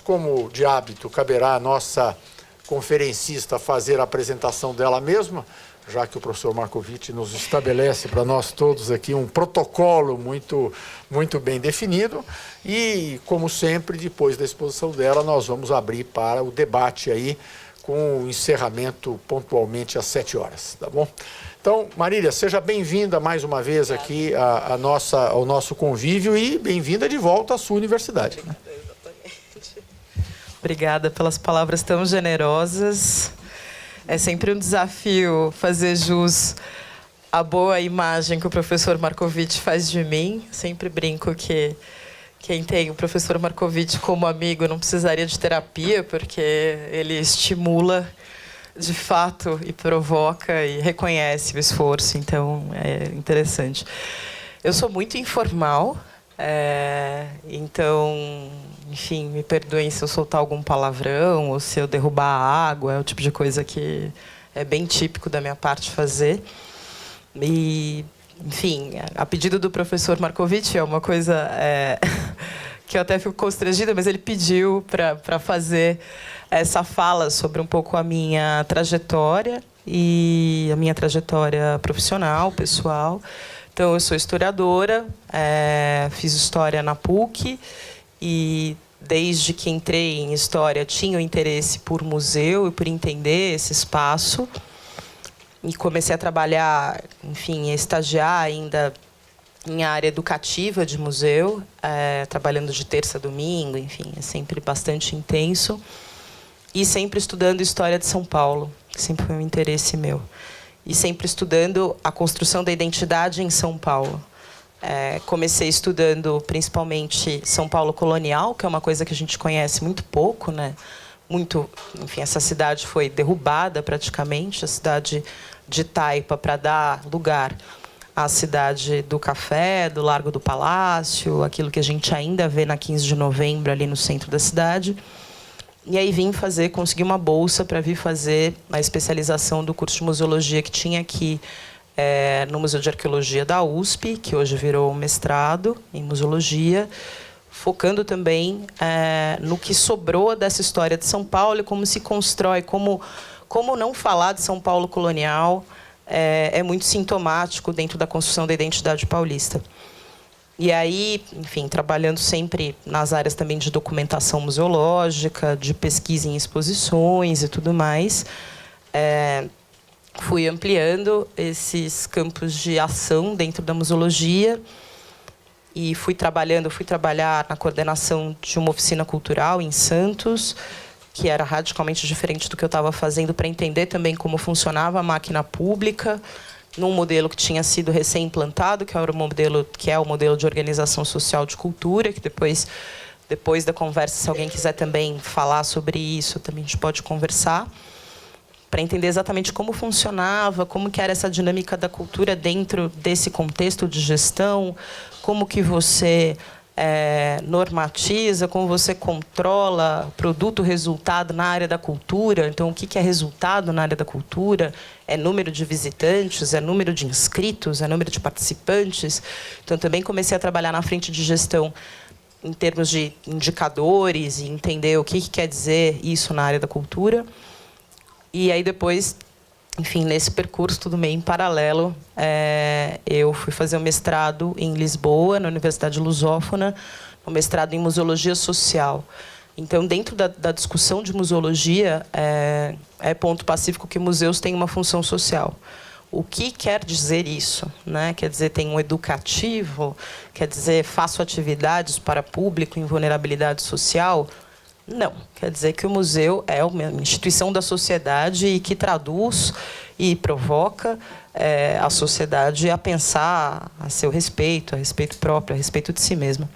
Como de hábito, caberá à nossa conferencista fazer a apresentação dela mesma, já que o professor Marcovitch nos estabelece para nós todos aqui um protocolo muito bem definido. E, como sempre, depois da exposição dela, nós vamos abrir para o debate aí, com o encerramento pontualmente às 7 horas, tá bom? Então, Marília, seja bem-vinda mais uma vez aqui ao nosso convívio e bem-vinda de volta à sua universidade. Obrigada, exatamente. Obrigada pelas palavras tão generosas. É sempre um desafio fazer jus à boa imagem que o professor Marcovitch faz de mim. Sempre brinco que quem tem o professor Marcovitch como amigo não precisaria de terapia, porque ele estimula de fato e provoca e reconhece o esforço. Então, é interessante. Eu sou muito informal, então, enfim, me perdoem se eu soltar algum palavrão ou se eu derrubar a água, é o tipo de coisa que é bem típico da minha parte fazer. E, enfim, a pedido do professor Marcovitch, é uma coisa que eu até fico constrangida, mas ele pediu para fazer essa fala sobre um pouco a minha trajetória e a minha trajetória profissional, pessoal. Então, eu sou historiadora, fiz história na PUC e, desde que entrei em história, tinha o interesse por museu e por entender esse espaço. E comecei a trabalhar, enfim, a estagiar ainda em área educativa de museu, trabalhando de terça a domingo, enfim, é sempre bastante intenso. E sempre estudando história de São Paulo, que sempre foi um interesse meu. E sempre estudando a construção da identidade em São Paulo. Comecei estudando principalmente São Paulo colonial, que é uma coisa que a gente conhece muito pouco, né? Enfim, essa cidade foi derrubada praticamente, a cidade de Taipa, para dar lugar à cidade do Café, do Largo do Palácio, aquilo que a gente ainda vê na 15 de novembro, ali no centro da cidade. E aí consegui uma bolsa para vir fazer a especialização do curso de museologia que tinha aqui no Museu de Arqueologia da USP, que hoje virou mestrado em museologia, focando também no que sobrou dessa história de São Paulo e como se constrói, como não falar de São Paulo colonial é muito sintomático dentro da construção da identidade paulista. E aí, enfim, trabalhando sempre nas áreas também de documentação museológica, de pesquisa em exposições e tudo mais, fui ampliando esses campos de ação dentro da museologia e fui trabalhar na coordenação de uma oficina cultural em Santos, que era radicalmente diferente do que eu estava fazendo, para entender também como funcionava a máquina pública, num modelo que tinha sido recém-implantado, que é o modelo de organização social de cultura, que depois da conversa, se alguém quiser também falar sobre isso, também a gente pode conversar, para entender exatamente como funcionava, como que era essa dinâmica da cultura dentro desse contexto de gestão, como que você normatiza, como você controla produto, resultado na área da cultura. Então, o que é resultado na área da cultura? É número de visitantes, é número de inscritos, é número de participantes. Então, também comecei a trabalhar na frente de gestão em termos de indicadores e entender o que quer dizer isso na área da cultura. E aí, depois, enfim, nesse percurso, tudo meio em paralelo, eu fui fazer um mestrado em Lisboa, na Universidade Lusófona, um mestrado em museologia social. Então, dentro da discussão de museologia, é ponto pacífico que museus têm uma função social. O que quer dizer isso, né? Quer dizer, tem um educativo? Quer dizer, faço atividades para público em vulnerabilidade social? Não. Quer dizer que o museu é uma instituição da sociedade e que traduz e provoca a sociedade a pensar a seu respeito, a respeito próprio, a respeito de si mesma.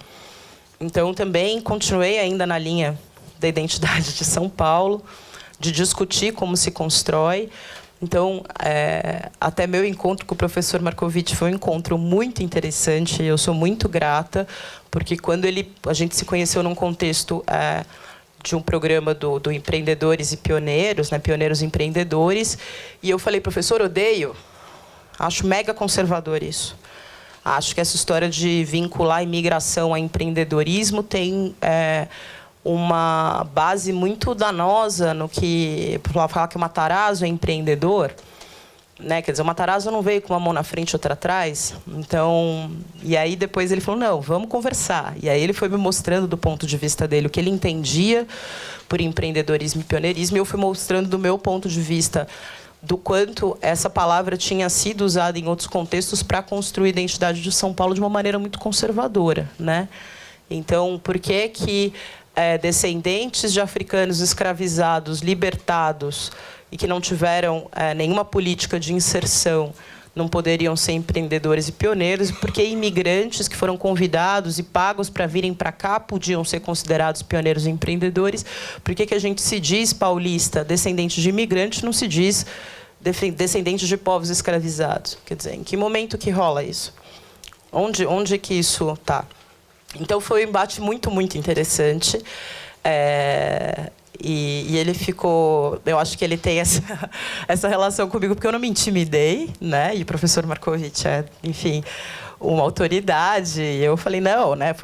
Então, também continuei ainda na linha da identidade de São Paulo, de discutir como se constrói. Então, até meu encontro com o professor Marcovitch foi um encontro muito interessante. Eu sou muito grata, porque quando a gente se conheceu num contexto de um programa do Empreendedores e Pioneiros, né, Pioneiros Empreendedores, e eu falei, professor, odeio, acho mega conservador isso. Acho que essa história de vincular a imigração a empreendedorismo tem uma base muito danosa no que falar que o Matarazzo é empreendedor, né? Quer dizer, o Matarazzo não veio com uma mão na frente e outra atrás. Então, e aí depois ele falou, não, vamos conversar. E aí ele foi me mostrando do ponto de vista dele o que ele entendia por empreendedorismo e pioneirismo, e eu fui mostrando do meu ponto de vista do quanto essa palavra tinha sido usada em outros contextos para construir a identidade de São Paulo de uma maneira muito conservadora, né? Então, por que descendentes de africanos escravizados, libertados e que não tiveram nenhuma política de inserção não poderiam ser empreendedores e pioneiros? Porque imigrantes que foram convidados e pagos para virem para cá podiam ser considerados pioneiros e empreendedores? Por que a gente se diz paulista, descendente de imigrantes, não se diz descendente de povos escravizados? Quer dizer, em que momento que rola isso? Onde que isso está? Então, foi um embate muito, muito interessante. E ele ficou... Eu acho que ele tem essa relação comigo, porque eu não me intimidei, né? E o professor Marcovitch é, enfim, uma autoridade. E eu falei, não, né?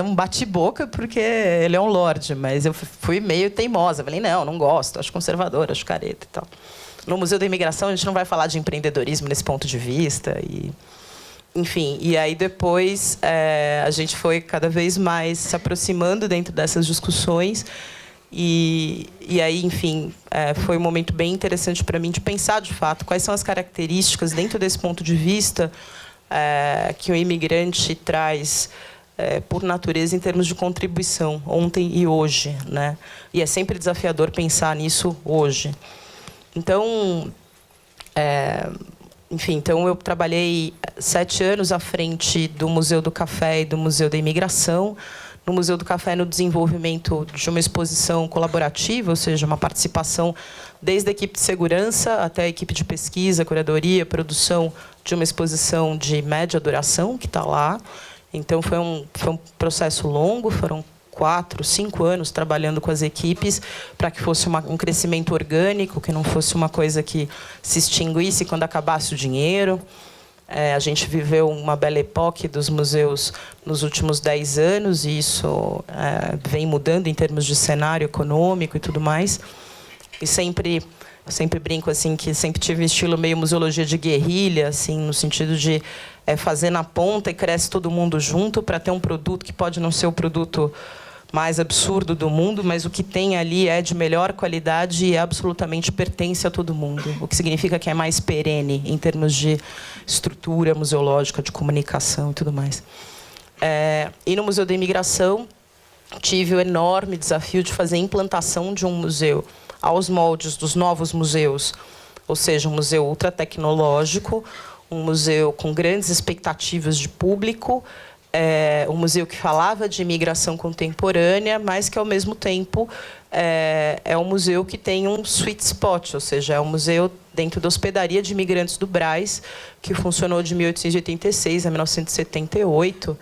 Um bate-boca, porque ele é um lorde. Mas eu fui meio teimosa. Falei, não gosto, acho conservadora, acho careta e tal. No Museu da Imigração, a gente não vai falar de empreendedorismo nesse ponto de vista. Enfim, e aí depois a gente foi cada vez mais se aproximando dentro dessas discussões. E aí, enfim, foi um momento bem interessante para mim de pensar, de fato, quais são as características, dentro desse ponto de vista, que o imigrante traz, por natureza, em termos de contribuição, ontem e hoje, né? E é sempre desafiador pensar nisso hoje. Então, enfim, então eu trabalhei 7 anos à frente do Museu do Café e do Museu da Imigração. No Museu do Café, no desenvolvimento de uma exposição colaborativa, ou seja, uma participação desde a equipe de segurança até a equipe de pesquisa, curadoria, produção de uma exposição de média duração, que está lá. Então, foi um processo longo, foram 4, 5 anos trabalhando com as equipes para que fosse um crescimento orgânico, que não fosse uma coisa que se extinguisse quando acabasse o dinheiro. A gente viveu uma bela época dos museus nos últimos 10 anos, e isso vem mudando em termos de cenário econômico e tudo mais. E eu sempre brinco assim, que sempre tive um estilo meio museologia de guerrilha, assim, no sentido de fazer na ponta e cresce todo mundo junto para ter um produto que pode não ser o produto mais absurdo do mundo, mas o que tem ali é de melhor qualidade e absolutamente pertence a todo mundo. O que significa que é mais perene em termos de estrutura museológica, de comunicação e tudo mais. E no Museu da Imigração, tive o enorme desafio de fazer a implantação de um museu aos moldes dos novos museus, ou seja, um museu ultratecnológico, um museu com grandes expectativas de público, um museu que falava de imigração contemporânea, mas que, ao mesmo tempo, é um museu que tem um sweet spot, ou seja, é um museu dentro da hospedaria de imigrantes do Brás, que funcionou de 1886 a 1978.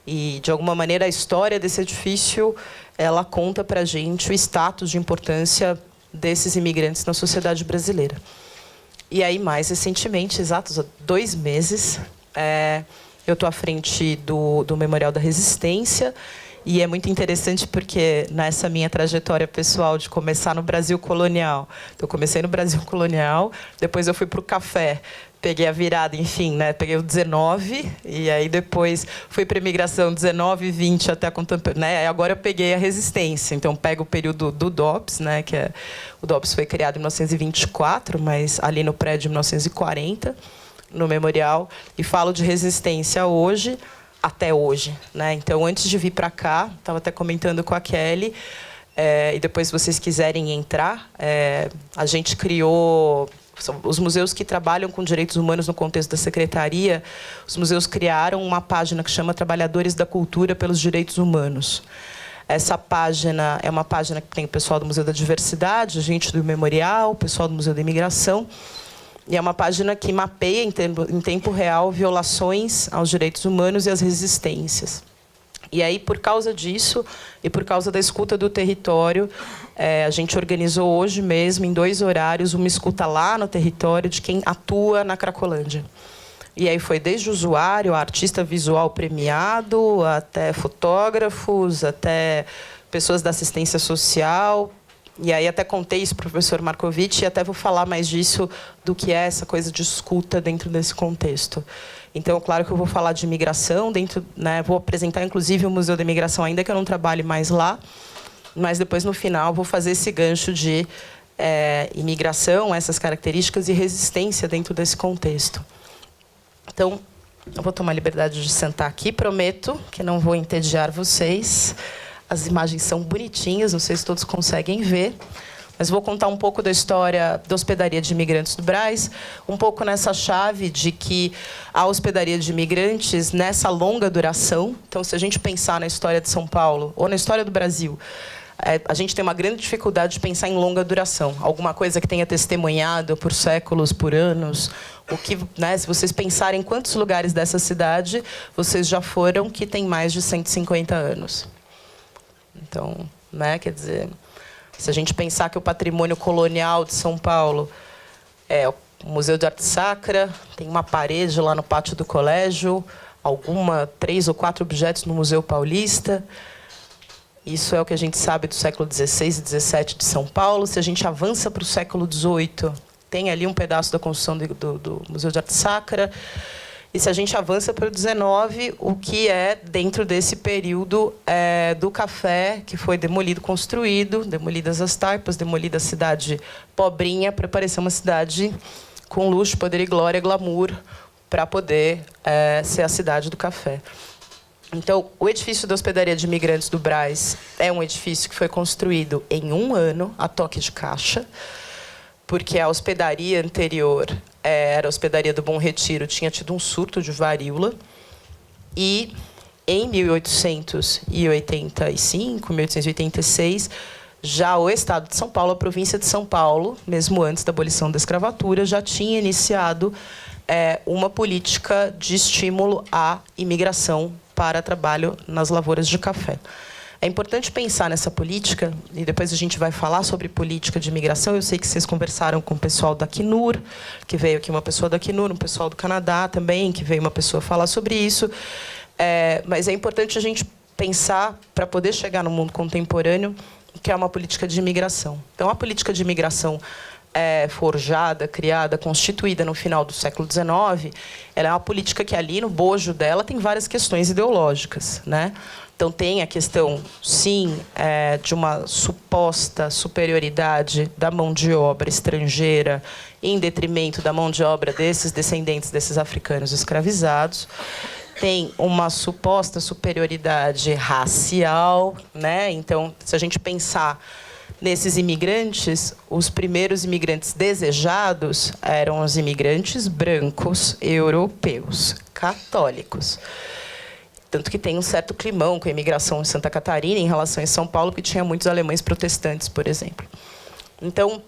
E, de alguma maneira, a história desse edifício ela conta para a gente o status de importância desses imigrantes na sociedade brasileira. E aí, mais recentemente, exatos 2 meses, eu estou à frente do Memorial da Resistência, e é muito interessante porque, nessa minha trajetória pessoal de começar no Brasil colonial, eu comecei no Brasil colonial, depois eu fui para o café, peguei a virada, enfim, né, peguei o 19, e aí depois fui para a imigração 19, 20 até a contemporânea, né, agora eu peguei a resistência, então pego o período do DOPS, né, que o DOPS foi criado em 1924, mas ali no prédio de 1940, no memorial, e falo de resistência hoje, até hoje, né? Então, antes de vir para cá, estava até comentando com a Kelly, e depois, se vocês quiserem entrar, a gente criou... Os museus que trabalham com direitos humanos no contexto da secretaria, os museus criaram uma página que chama Trabalhadores da Cultura pelos Direitos Humanos. Essa página é uma página que tem o pessoal do Museu da Diversidade, gente do Memorial, o pessoal do Museu da Imigração, e é uma página que mapeia em tempo real violações aos direitos humanos e às resistências. E aí, por causa disso, e por causa da escuta do território, a gente organizou hoje mesmo, em 2 horários, uma escuta lá no território de quem atua na Cracolândia. E aí foi desde o usuário, artista visual premiado, até fotógrafos, até pessoas da assistência social. E aí até contei isso para o professor Marcovitch e até vou falar mais disso, do que é essa coisa de escuta dentro desse contexto. Então, claro que eu vou falar de imigração, vou apresentar, inclusive, o Museu da Imigração, ainda que eu não trabalhe mais lá, mas depois, no final, vou fazer esse gancho de imigração, essas características e resistência dentro desse contexto. Então, eu vou tomar a liberdade de sentar aqui, prometo que não vou entediar vocês. As imagens são bonitinhas, não sei se todos conseguem ver, mas vou contar um pouco da história da hospedaria de imigrantes do Brás, um pouco nessa chave de que a hospedaria de imigrantes, nessa longa duração, então, se a gente pensar na história de São Paulo ou na história do Brasil, a gente tem uma grande dificuldade de pensar em longa duração, alguma coisa que tenha testemunhado por séculos, por anos. O que, se vocês pensarem em quantos lugares dessa cidade vocês já foram que tem mais de 150 anos. Então, quer dizer, se a gente pensar que o patrimônio colonial de São Paulo é o Museu de Arte Sacra, tem uma parede lá no pátio do colégio, 3 ou 4 objetos no Museu Paulista. Isso é o que a gente sabe do século XVI e XVII de São Paulo. Se a gente avança para o século XVIII, tem ali um pedaço da construção do Museu de Arte Sacra. E se a gente avança para o XIX, o que é dentro desse período do café, que foi demolido, construído, demolidas as taipas, demolida a cidade pobrinha, para parecer uma cidade com luxo, poder e glória, glamour, para poder ser a cidade do café. Então, o edifício da hospedaria de imigrantes do Brás é um edifício que foi construído em 1 ano, a toque de caixa, porque a hospedaria anterior era a hospedaria do Bom Retiro, tinha tido um surto de varíola. E, em 1885, 1886, já o Estado de São Paulo, a província de São Paulo, mesmo antes da abolição da escravatura, já tinha iniciado uma política de estímulo à imigração para trabalho nas lavouras de café. É importante pensar nessa política, e depois a gente vai falar sobre política de imigração. Eu sei que vocês conversaram com o pessoal da Acnur, que veio aqui uma pessoa da Acnur, um pessoal do Canadá também, que veio uma pessoa falar sobre isso. Mas é importante a gente pensar, para poder chegar no mundo contemporâneo, que é uma política de imigração. Então, a política de imigração forjada, criada, constituída no final do século XIX, ela é uma política que ali, no bojo dela, tem várias questões ideológicas, Então, tem a questão, sim, de uma suposta superioridade da mão de obra estrangeira em detrimento da mão de obra desses descendentes desses africanos escravizados. Tem uma suposta superioridade racial, Então, se a gente pensar nesses imigrantes, os primeiros imigrantes desejados eram os imigrantes brancos, europeus, católicos. Tanto que tem um certo climão com a imigração em Santa Catarina em relação a São Paulo, porque tinha muitos alemães protestantes, por exemplo. Então,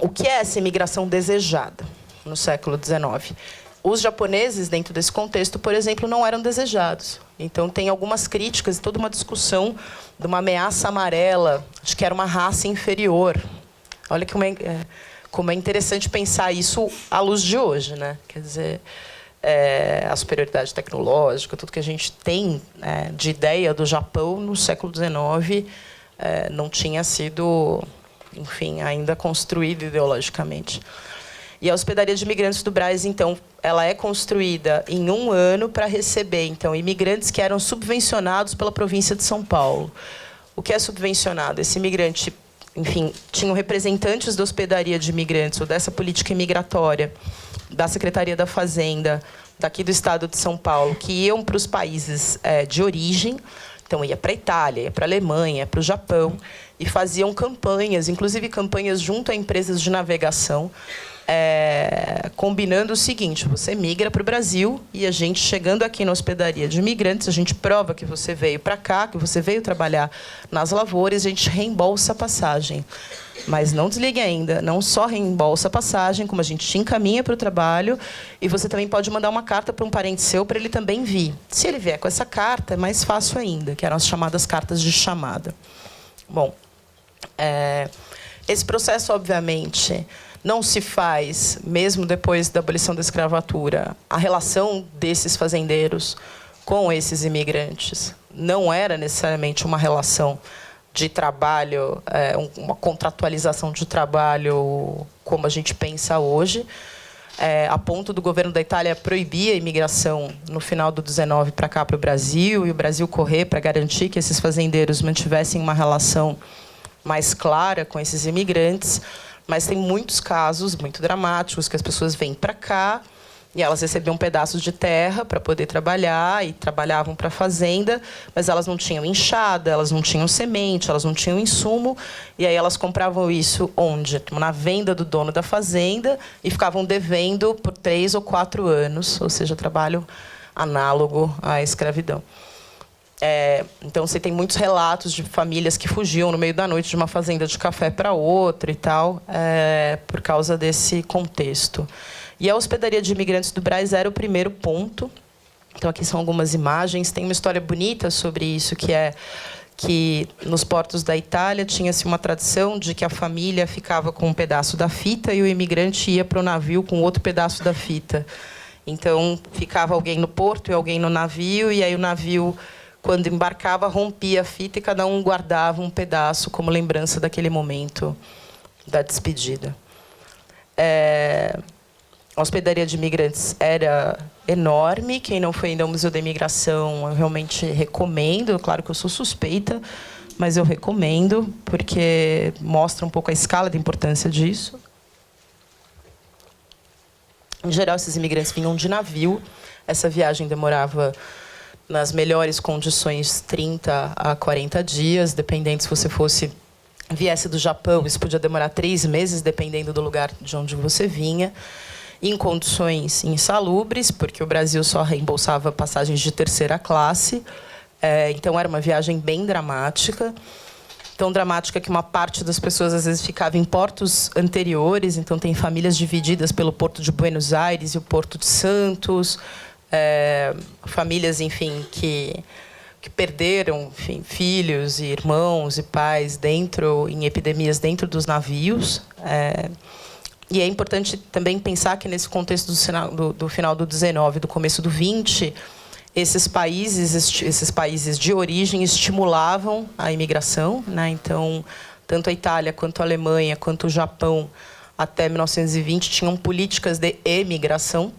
o que é essa imigração desejada no século XIX? Os japoneses, dentro desse contexto, por exemplo, não eram desejados. Então, tem algumas críticas, toda uma discussão de uma ameaça amarela, de que era uma raça inferior. Olha como é interessante pensar isso à luz de hoje, Quer dizer, a superioridade tecnológica, tudo que a gente tem de ideia do Japão no século XIX não tinha sido, enfim, ainda construído ideologicamente. E a hospedaria de imigrantes do Brás, então, ela é construída em 1 ano para receber, então, imigrantes que eram subvencionados pela província de São Paulo. O que é subvencionado? Esse imigrante, enfim, tinham representantes da hospedaria de imigrantes ou dessa política imigratória, da Secretaria da Fazenda, daqui do Estado de São Paulo, que iam para os países de origem. Então, ia para a Itália, ia para a Alemanha, para o Japão, e faziam campanhas, inclusive campanhas junto a empresas de navegação, combinando o seguinte: você migra para o Brasil e a gente, chegando aqui na hospedaria de imigrantes, a gente prova que você veio para cá, que você veio trabalhar nas lavouras, a gente reembolsa a passagem. Mas não desligue ainda, não só reembolsa a passagem, como a gente te encaminha para o trabalho, e você também pode mandar uma carta para um parente seu para ele também vir. Se ele vier com essa carta, é mais fácil ainda, que eram as chamadas cartas de chamada. Bom, esse processo, obviamente, não se faz, mesmo depois da abolição da escravatura, a relação desses fazendeiros com esses imigrantes não era necessariamente uma relação de trabalho, uma contratualização de trabalho como a gente pensa hoje, a ponto do governo da Itália proibir a imigração no final do 19 para cá, para o Brasil, e o Brasil correr para garantir que esses fazendeiros mantivessem uma relação mais clara com esses imigrantes. Mas tem muitos casos muito dramáticos que as pessoas vêm para cá e elas recebiam pedaços de terra para poder trabalhar e trabalhavam para a fazenda, mas elas não tinham enxada, elas não tinham semente, elas não tinham insumo, e aí elas compravam isso onde? Na venda do dono da fazenda, e ficavam devendo por 3 ou 4 anos, ou seja, trabalho análogo à escravidão. Então, você tem muitos relatos de famílias que fugiam no meio da noite de uma fazenda de café para outra e tal, por causa desse contexto. E a hospedaria de imigrantes do Brás era o primeiro ponto. Então, aqui são algumas imagens. Tem uma história bonita sobre isso, que é que nos portos da Itália tinha-se uma tradição de que a família ficava com um pedaço da fita e o imigrante ia para o navio com outro pedaço da fita. Então, ficava alguém no porto e alguém no navio, e aí o navio, quando embarcava, rompia a fita e cada um guardava um pedaço como lembrança daquele momento da despedida. A hospedaria de imigrantes era enorme. Quem não foi ainda ao Museu da Imigração, eu realmente recomendo. Claro que eu sou suspeita, mas eu recomendo, porque mostra um pouco a escala da importância disso. Em geral, esses imigrantes vinham de navio. Essa viagem demorava, nas melhores condições, 30 a 40 dias, dependendo se você viesse do Japão, isso podia demorar 3 meses, dependendo do lugar de onde você vinha. Em condições insalubres, porque o Brasil só reembolsava passagens de 3ª classe. Então, era uma viagem bem dramática. Tão dramática que uma parte das pessoas, às vezes, ficava em portos anteriores. Então, tem famílias divididas pelo Porto de Buenos Aires e o Porto de Santos. Famílias, enfim, que perderam, enfim, filhos e irmãos e pais em epidemias dentro dos navios. E é importante também pensar que, nesse contexto do final do 19 e do começo do 20, esses países de origem estimulavam a imigração, né? Então, tanto a Itália, quanto a Alemanha, quanto o Japão, até 1920, tinham políticas de emigração,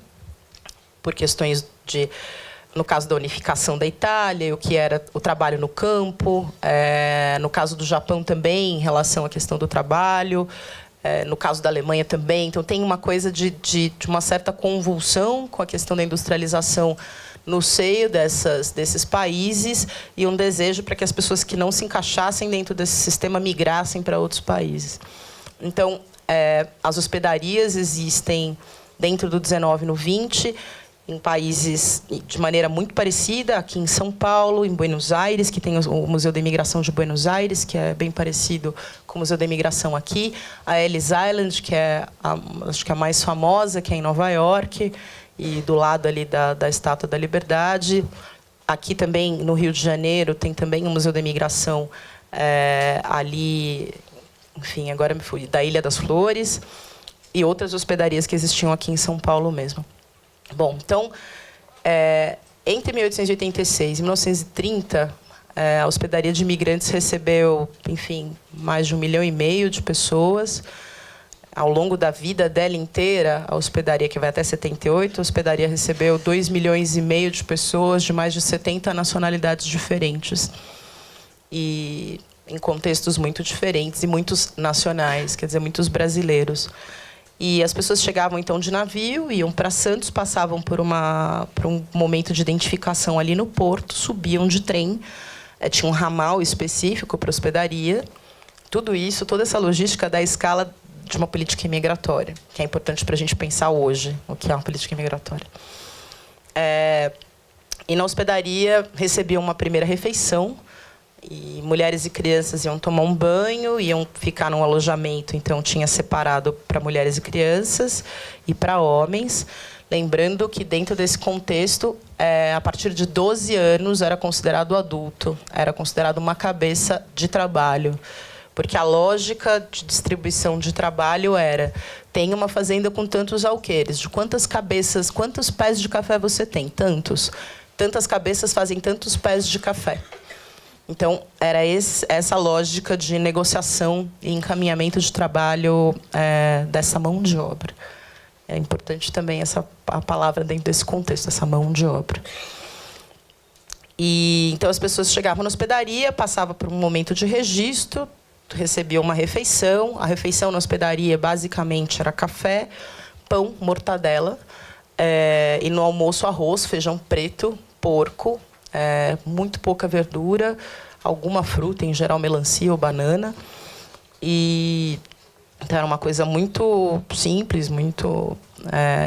por questões no caso da unificação da Itália, o que era o trabalho no campo, no caso do Japão também, em relação à questão do trabalho, no caso da Alemanha também. Então, tem uma coisa de uma certa convulsão com a questão da industrialização no seio desses países, e um desejo para que as pessoas que não se encaixassem dentro desse sistema migrassem para outros países. Então, as hospedarias existem dentro do 19 no 20, em países de maneira muito parecida, aqui em São Paulo, em Buenos Aires, que tem o Museu da Imigração de Buenos Aires, que é bem parecido com o Museu da Imigração aqui, a Ellis Island, que acho que é a mais famosa, que é em Nova York, e do lado ali da Estátua da Liberdade. Aqui também, no Rio de Janeiro, tem também o Museu da Imigração ali, enfim, agora me fui, da Ilha das Flores, e outras hospedarias que existiam aqui em São Paulo mesmo. Bom, então, entre 1886 e 1930, a hospedaria de imigrantes recebeu, enfim, mais de 1,5 milhão de pessoas. Ao longo da vida dela inteira, a hospedaria, que vai até 78, a hospedaria recebeu 2,5 milhões de pessoas de mais de 70 nacionalidades diferentes. E em contextos muito diferentes e muitos nacionais, quer dizer, muitos brasileiros. E as pessoas chegavam, então, de navio, iam para Santos, passavam por um momento de identificação ali no porto, subiam de trem, tinha um ramal específico para hospedaria. Tudo isso, toda essa logística da escala de uma política imigratória, que é importante para a gente pensar hoje o que é uma política imigratória. E na hospedaria recebiam uma primeira refeição, e mulheres e crianças iam tomar um banho, iam ficar num alojamento, então tinha separado para mulheres e crianças e para homens. Lembrando que, dentro desse contexto, a partir de 12 anos era considerado adulto, era considerado uma cabeça de trabalho. Porque a lógica de distribuição de trabalho era: tem uma fazenda com tantos alqueires, de quantas cabeças, quantos pés de café você tem? Tantos. Tantas cabeças fazem tantos pés de café. Então, era essa lógica de negociação e encaminhamento de trabalho dessa mão de obra. É importante também a palavra dentro desse contexto, essa mão de obra. E então as pessoas chegavam na hospedaria, passavam por um momento de registro, recebiam uma refeição. A refeição na hospedaria basicamente era café, pão, mortadela, e no almoço arroz, feijão preto, porco, muito pouca verdura, alguma fruta, em geral melancia ou banana. E então, era uma coisa muito simples,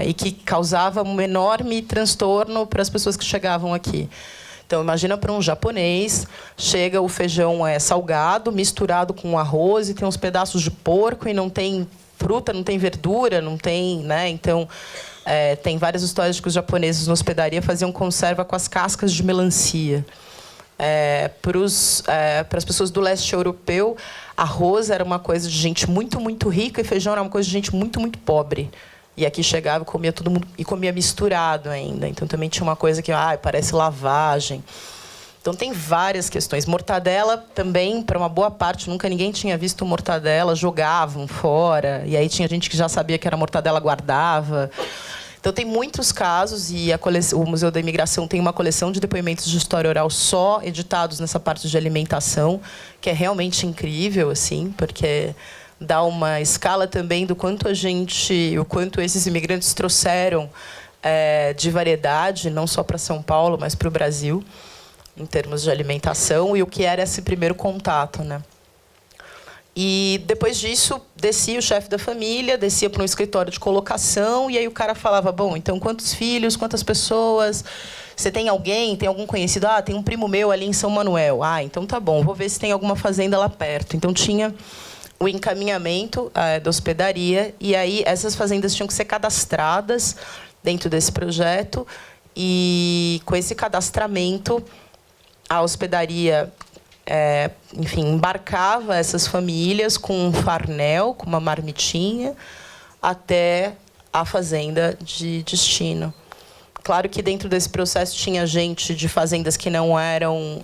e que causava um enorme transtorno para as pessoas que chegavam aqui. Então, imagina para um japonês, chega o feijão salgado, misturado com arroz, e tem uns pedaços de porco, e não tem fruta, não tem verdura, não tem... né? Então, tem várias histórias de que os japoneses na hospedaria faziam conserva com as cascas de melancia. Para as pessoas do leste europeu, arroz era uma coisa de gente muito, muito rica, e feijão era uma coisa de gente muito, muito pobre. E aqui chegava e comia todo mundo, e comia misturado ainda. Então também tinha uma coisa que parece lavagem. Então tem várias questões. Mortadela também, para uma boa parte, nunca ninguém tinha visto mortadela, jogavam fora. E aí tinha gente que já sabia que era mortadela, guardava. Então tem muitos casos, e o Museu da Imigração tem uma coleção de depoimentos de história oral só editados nessa parte de alimentação, que é realmente incrível, assim, porque dá uma escala também do quanto o quanto esses imigrantes trouxeram de variedade, não só para São Paulo, mas para o Brasil, em termos de alimentação, e o que era esse primeiro contato, né? E depois disso, descia o chefe da família, descia para um escritório de colocação, e aí o cara falava, bom, então quantos filhos, quantas pessoas, você tem alguém, tem algum conhecido? Tem um primo meu ali em São Manuel. Então tá bom, vou ver se tem alguma fazenda lá perto. Então tinha o encaminhamento da hospedaria, e aí essas fazendas tinham que ser cadastradas dentro desse projeto, e com esse cadastramento, a hospedaria embarcava essas famílias com um farnel, com uma marmitinha, até a fazenda de destino. Claro que dentro desse processo tinha gente de fazendas que não eram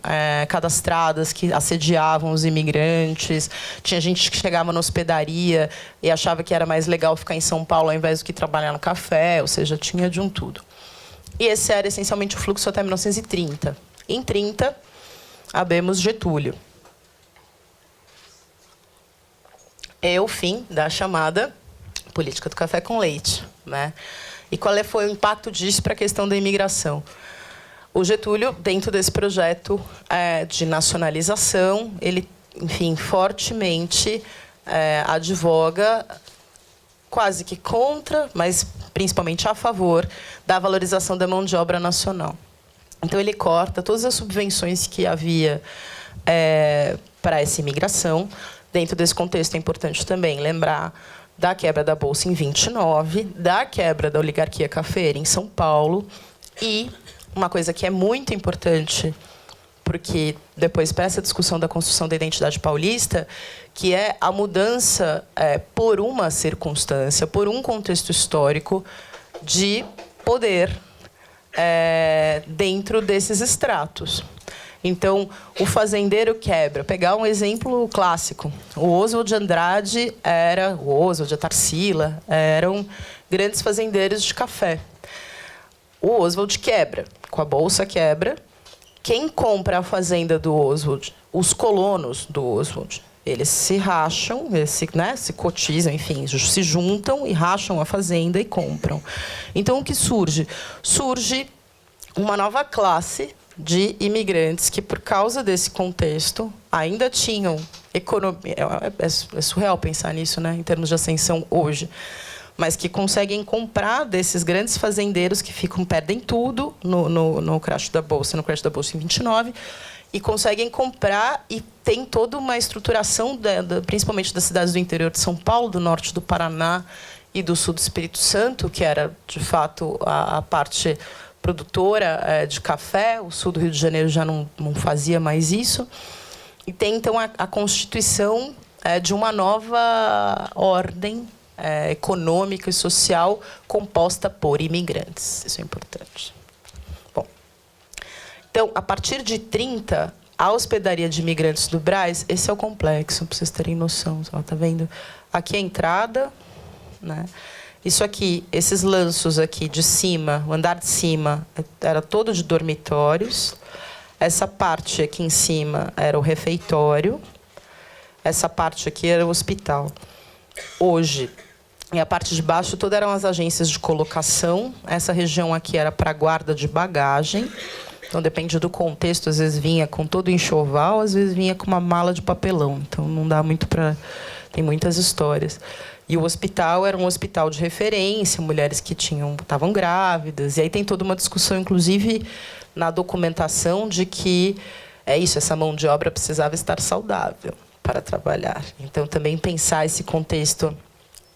cadastradas, que assediavam os imigrantes. Tinha gente que chegava na hospedaria e achava que era mais legal ficar em São Paulo ao invés do que trabalhar no café, ou seja, tinha de um tudo. E esse era essencialmente o fluxo até 1930. Em 30, abemos Getúlio. É o fim da chamada política do café com leite, né? E qual foi o impacto disso para a questão da imigração? O Getúlio, dentro desse projeto de nacionalização, ele, fortemente advoga, quase que contra, mas principalmente a favor, da valorização da mão de obra nacional. Então, ele corta todas as subvenções que havia para essa imigração. Dentro desse contexto, é importante também lembrar da quebra da Bolsa em 29, da quebra da oligarquia cafeeira em São Paulo, e uma coisa que é muito importante, porque depois para essa discussão da construção da identidade paulista, que é a mudança por uma circunstância, por um contexto histórico de poder dentro desses estratos. Então, o fazendeiro quebra. Pegar um exemplo clássico. O Oswald de Andrade o Oswald, a Tarsila, eram grandes fazendeiros de café. O Oswald quebra. Com a Bolsa quebra. Quem compra a fazenda do Oswald? Os colonos do Oswald. Eles se racham, se cotizam, se juntam e racham a fazenda e compram. Então, o que surge? Surge uma nova classe de imigrantes que, por causa desse contexto, ainda tinham economia. É surreal pensar nisso, né, em termos de ascensão hoje, mas que conseguem comprar desses grandes fazendeiros que perdem tudo no crash da Bolsa, em 29, e conseguem comprar, e tem toda uma estruturação, principalmente das cidades do interior de São Paulo, do norte do Paraná e do sul do Espírito Santo, que era, de fato, a parte produtora de café. O sul do Rio de Janeiro já não fazia mais isso. E tem, então, a constituição de uma nova ordem econômica e social composta por imigrantes. Isso é importante. Bom, então, a partir de 30, a hospedaria de imigrantes do Brás, esse é o complexo, para vocês terem noção. Tá vendo? Aqui é a entrada, né? Isso aqui, esses lanços aqui de cima, o andar de cima, era todo de dormitórios. Essa parte aqui em cima era o refeitório. Essa parte aqui era o hospital. Hoje, e a parte de baixo, todas eram as agências de colocação. Essa região aqui era para guarda de bagagem. Então, depende do contexto. Às vezes vinha com todo o enxoval, às vezes vinha com uma mala de papelão. Então, não dá muito para... Tem muitas histórias. E o hospital era um hospital de referência, mulheres que estavam grávidas. E aí tem toda uma discussão, inclusive, na documentação, de que essa mão de obra precisava estar saudável para trabalhar. Então, também pensar esse contexto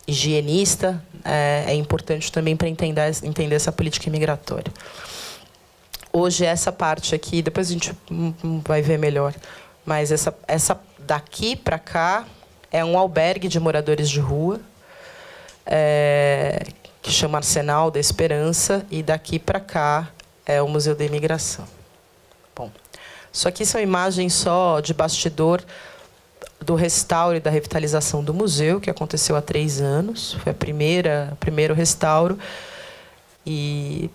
higienista é importante também para entender essa política imigratória. Hoje, essa parte aqui, depois a gente vai ver melhor, mas essa daqui para cá é um albergue de moradores de rua, que chama Arsenal da Esperança, e daqui para cá é o Museu da Imigração. Bom, isso aqui são imagens só de bastidor do restauro e da revitalização do museu, que aconteceu há 3 anos. Foi o primeiro restauro. E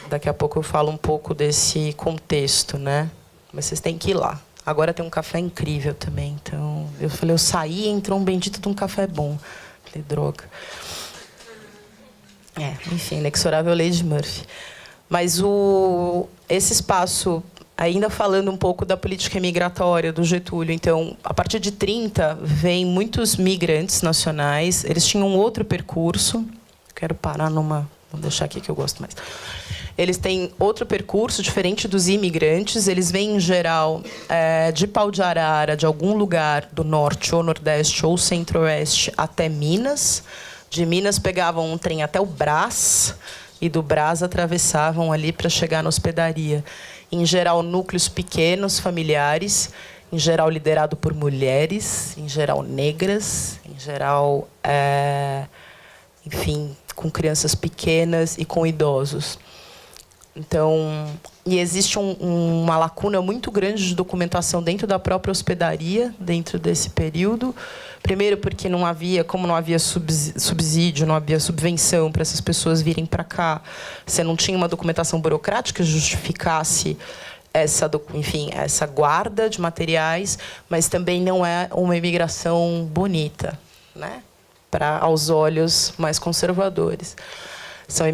daqui a pouco eu falo um pouco desse contexto, né? Mas vocês têm que ir lá. Agora tem um café incrível também. Então, eu falei, eu saí e entrou um bendito de um café bom. Falei, droga. Enfim, inexorável lei de Murphy. Mas esse espaço, ainda falando um pouco da política migratória do Getúlio, então, a partir de 30, vêm muitos migrantes nacionais. Eles tinham outro percurso. Quero parar numa... Vou deixar aqui que eu gosto mais. Eles têm outro percurso diferente dos imigrantes. Eles vêm, em geral, de Pau de Arara, de algum lugar do norte, ou nordeste, ou centro-oeste, até Minas. De Minas, pegavam um trem até o Brás, e do Brás atravessavam ali para chegar na hospedaria. Em geral, núcleos pequenos, familiares, em geral liderado por mulheres, em geral negras, em geral, enfim, com crianças pequenas e com idosos. Então, e existe uma lacuna muito grande de documentação dentro da própria hospedaria, dentro desse período. Primeiro, porque não havia subsídio, não havia subvenção para essas pessoas virem para cá. Você não tinha uma documentação burocrática que justificasse essa guarda de materiais, mas também não é uma imigração bonita, né? Aos olhos mais conservadores. São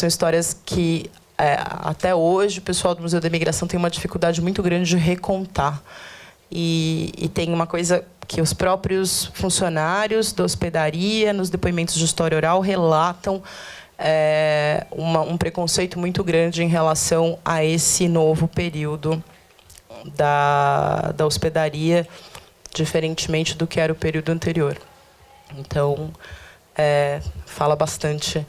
histórias que até hoje o pessoal do Museu da Imigração tem uma dificuldade muito grande de recontar. E tem uma coisa que os próprios funcionários da hospedaria, nos depoimentos de história oral, relatam um preconceito muito grande em relação a esse novo período da hospedaria, diferentemente do que era o período anterior. Então, fala bastante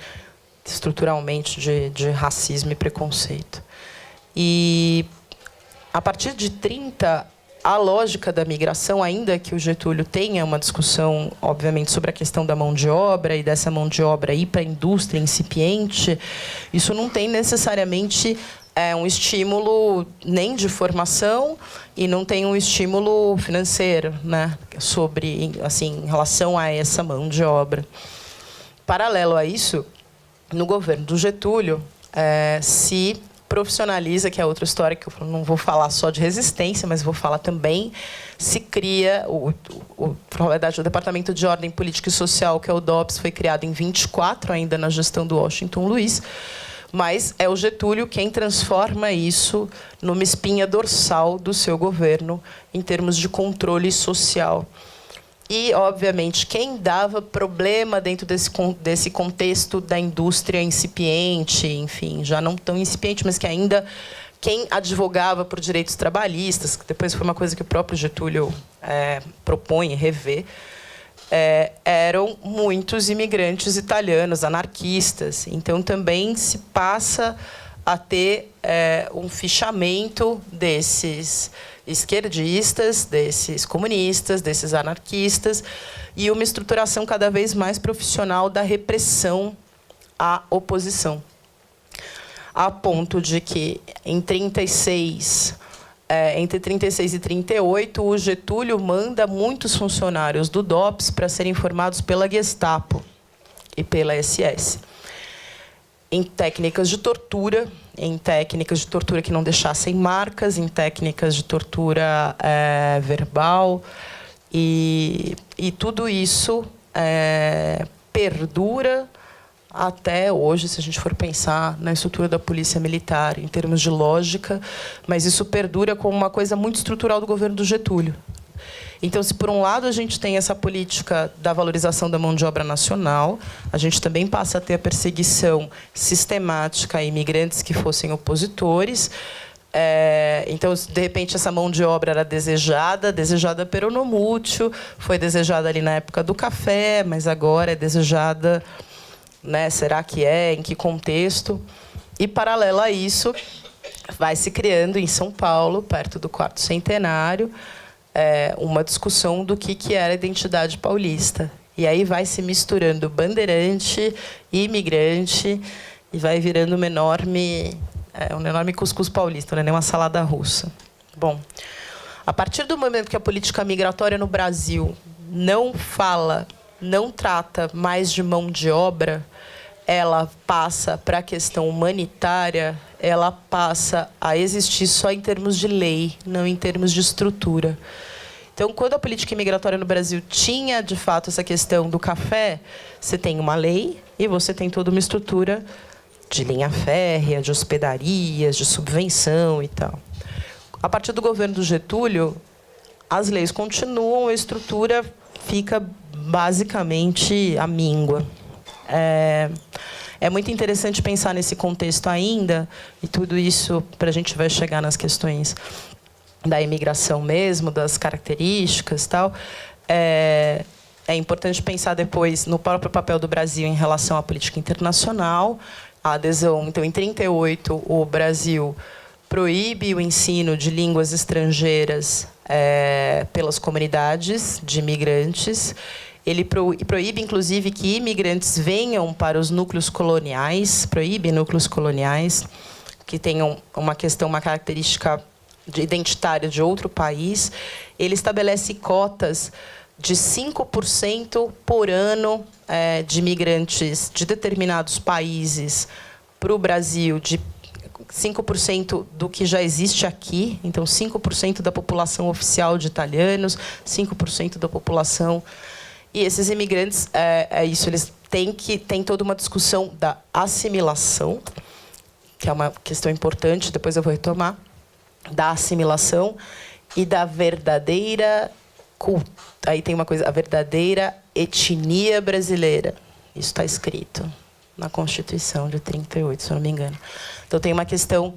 estruturalmente de racismo e preconceito. E, a partir de 30, a lógica da migração, ainda que o Getúlio tenha uma discussão, obviamente, sobre a questão da mão de obra e dessa mão de obra ir para a indústria incipiente, isso não tem necessariamente um estímulo nem de formação e não tem um estímulo financeiro, né, em relação a essa mão de obra. Paralelo a isso, no governo do Getúlio, se profissionaliza, que é outra história que eu não vou falar só de resistência, mas vou falar também, se cria, na verdade, o Departamento de Ordem Política e Social, que é o DOPS, foi criado em 24, ainda na gestão do Washington Luiz, mas é o Getúlio quem transforma isso numa espinha dorsal do seu governo, em termos de controle social. E, obviamente, quem dava problema dentro desse contexto da indústria incipiente, enfim, já não tão incipiente, mas que ainda quem advogava por direitos trabalhistas, que depois foi uma coisa que o próprio Getúlio propõe rever, eram muitos imigrantes italianos, anarquistas. Então, também se passa a ter um fichamento desses esquerdistas, desses comunistas, desses anarquistas, e uma estruturação cada vez mais profissional da repressão à oposição. A ponto de que, em 1936, entre 36 e 38, o Getúlio manda muitos funcionários do DOPS para serem formados pela Gestapo e pela SS. Em técnicas de tortura que não deixassem marcas, em técnicas de tortura verbal. E tudo isso perdura até hoje, se a gente for pensar na estrutura da polícia militar, em termos de lógica, mas isso perdura como uma coisa muito estrutural do governo do Getúlio. Então, se por um lado a gente tem essa política da valorização da mão de obra nacional, a gente também passa a ter a perseguição sistemática a imigrantes que fossem opositores. Então, de repente, essa mão de obra era desejada peronomútil, foi desejada ali na época do café, mas agora é desejada, né? Será que é? Em que contexto? E, paralelo a isso, vai se criando em São Paulo, perto do 4º centenário, uma discussão do que era a identidade paulista. E aí vai se misturando bandeirante e imigrante e vai virando um enorme cuscuz paulista, não é nem uma salada russa. Bom, a partir do momento que a política migratória no Brasil não trata mais de mão de obra, ela passa para a questão humanitária, ela passa a existir só em termos de lei, não em termos de estrutura. Então, quando a política migratória no Brasil tinha, de fato, essa questão do café, você tem uma lei e você tem toda uma estrutura de linha férrea, de hospedarias, de subvenção e tal. A partir do governo do Getúlio, as leis continuam, a estrutura fica basicamente amíngua. É muito interessante pensar nesse contexto ainda, e tudo isso, para a gente vai chegar nas questões da imigração mesmo, das características e tal. É importante pensar depois no próprio papel do Brasil em relação à política internacional, a adesão. Então, em 1938, o Brasil proíbe o ensino de línguas estrangeiras pelas comunidades de imigrantes. Ele proíbe, inclusive, que imigrantes venham para os núcleos coloniais, proíbe núcleos coloniais que tenham uma característica identitária de outro país. Ele estabelece cotas de 5% por ano de imigrantes de determinados países para o Brasil, de 5% do que já existe aqui. Então, 5% da população oficial de italianos, 5% da população. E esses imigrantes, eles têm toda uma discussão da assimilação, que é uma questão importante, depois eu vou retomar, da assimilação e da verdadeira aí tem uma coisa, a verdadeira etnia brasileira. Isso está escrito na Constituição de 1938, se eu não me engano. Então, tem uma questão...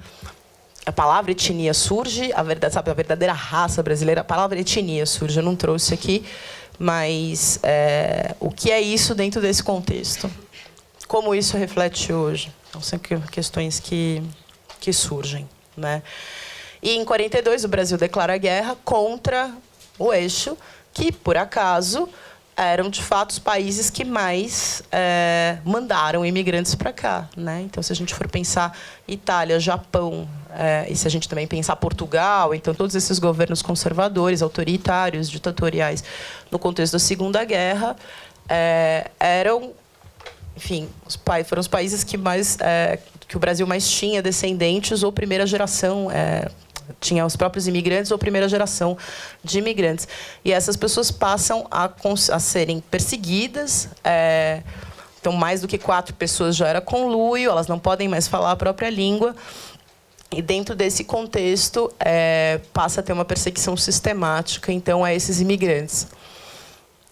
A palavra etnia surge, a verdadeira raça brasileira, a palavra etnia surge. Eu não trouxe aqui, mas o que é isso dentro desse contexto? Como isso reflete hoje? Então, são questões que surgem, né? E, em 1942, o Brasil declara guerra contra o eixo, que, por acaso, eram, de fato, os países que mais mandaram imigrantes para cá, né? Então, se a gente for pensar Itália, Japão, e se a gente também pensar Portugal, então, todos esses governos conservadores, autoritários, ditatoriais, no contexto da Segunda Guerra, eram... Enfim, foram os países que o Brasil mais tinha descendentes ou primeira geração... tinha os próprios imigrantes ou primeira geração de imigrantes. E essas pessoas passam a serem perseguidas. Então, mais do que 4 pessoas já era conluio, elas não podem mais falar a própria língua. E, dentro desse contexto, passa a ter uma perseguição sistemática, então, a esses imigrantes.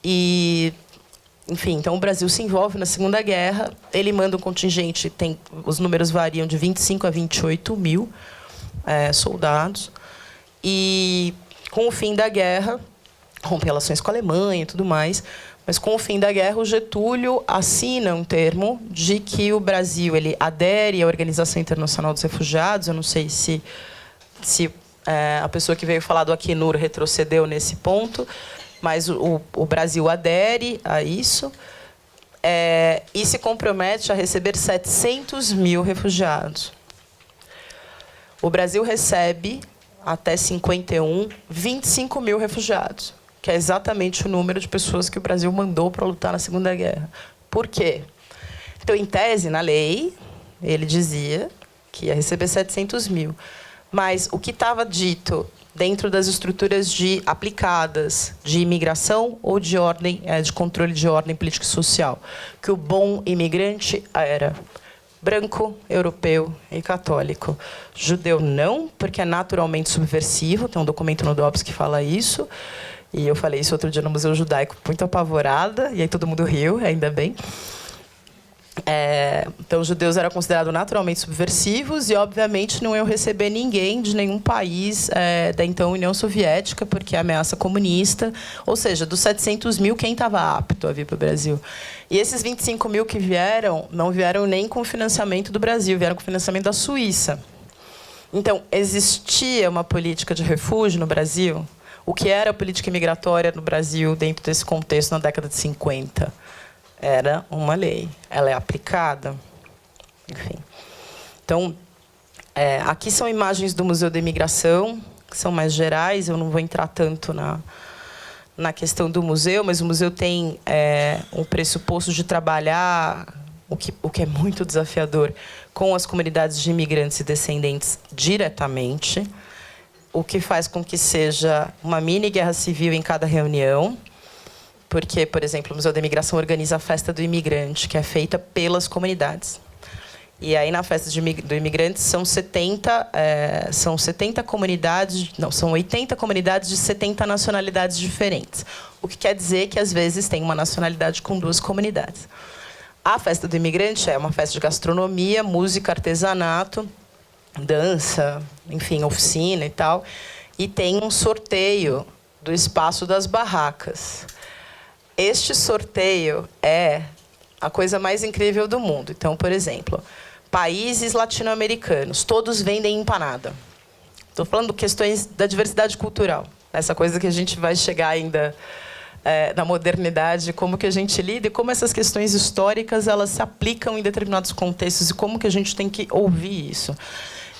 E, enfim, então, o Brasil se envolve na Segunda Guerra. Ele manda um contingente, os números variam de 25 a 28 mil, soldados, e com o fim da guerra, rompe relações com a Alemanha e tudo mais, mas com o fim da guerra, o Getúlio assina um termo de que o Brasil ele adere à Organização Internacional dos Refugiados. Eu não sei se a pessoa que veio falar do Acnur retrocedeu nesse ponto, mas o Brasil adere a isso e se compromete a receber 700 mil refugiados. O Brasil recebe até 51, 25 mil refugiados, que é exatamente o número de pessoas que o Brasil mandou para lutar na Segunda Guerra. Por quê? Então, em tese, na lei, ele dizia que ia receber 700 mil. Mas o que estava dito dentro das estruturas aplicadas de imigração ou de ordem, de controle de ordem política e social, que o bom imigrante era branco, europeu e católico. Judeu não, porque é naturalmente subversivo. Tem um documento no DOPS que fala isso. E eu falei isso outro dia no Museu Judaico, muito apavorada. E aí todo mundo riu, ainda bem. Então, os judeus eram considerados naturalmente subversivos e, obviamente, não iam receber ninguém de nenhum país da então União Soviética, porque é ameaça comunista. Ou seja, dos 700 mil, quem estava apto a vir para o Brasil? E esses 25 mil que vieram, não vieram nem com financiamento do Brasil, vieram com financiamento da Suíça. Então, existia uma política de refúgio no Brasil? O que era a política migratória no Brasil dentro desse contexto na década de 50? Era uma lei. Ela é aplicada? Enfim. Então, aqui são imagens do Museu da Imigração, que são mais gerais. Eu não vou entrar tanto na questão do museu, mas o museu tem um pressuposto de trabalhar, o que é muito desafiador, com as comunidades de imigrantes e descendentes diretamente, o que faz com que seja uma mini guerra civil em cada reunião. Porque, por exemplo, o Museu da Imigração organiza a Festa do Imigrante, que é feita pelas comunidades. E aí, na Festa do Imigrante, são 70 comunidades... Não, são 80 comunidades de 70 nacionalidades diferentes. O que quer dizer que, às vezes, tem uma nacionalidade com 2 comunidades. A Festa do Imigrante é uma festa de gastronomia, música, artesanato, dança, enfim, oficina e tal. E tem um sorteio do espaço das barracas. Este sorteio é a coisa mais incrível do mundo. Então, por exemplo, países latino-americanos, todos vendem empanada. Estou falando de questões da diversidade cultural, essa coisa que a gente vai chegar ainda na modernidade, como que a gente lida e como essas questões históricas elas se aplicam em determinados contextos e como que a gente tem que ouvir isso.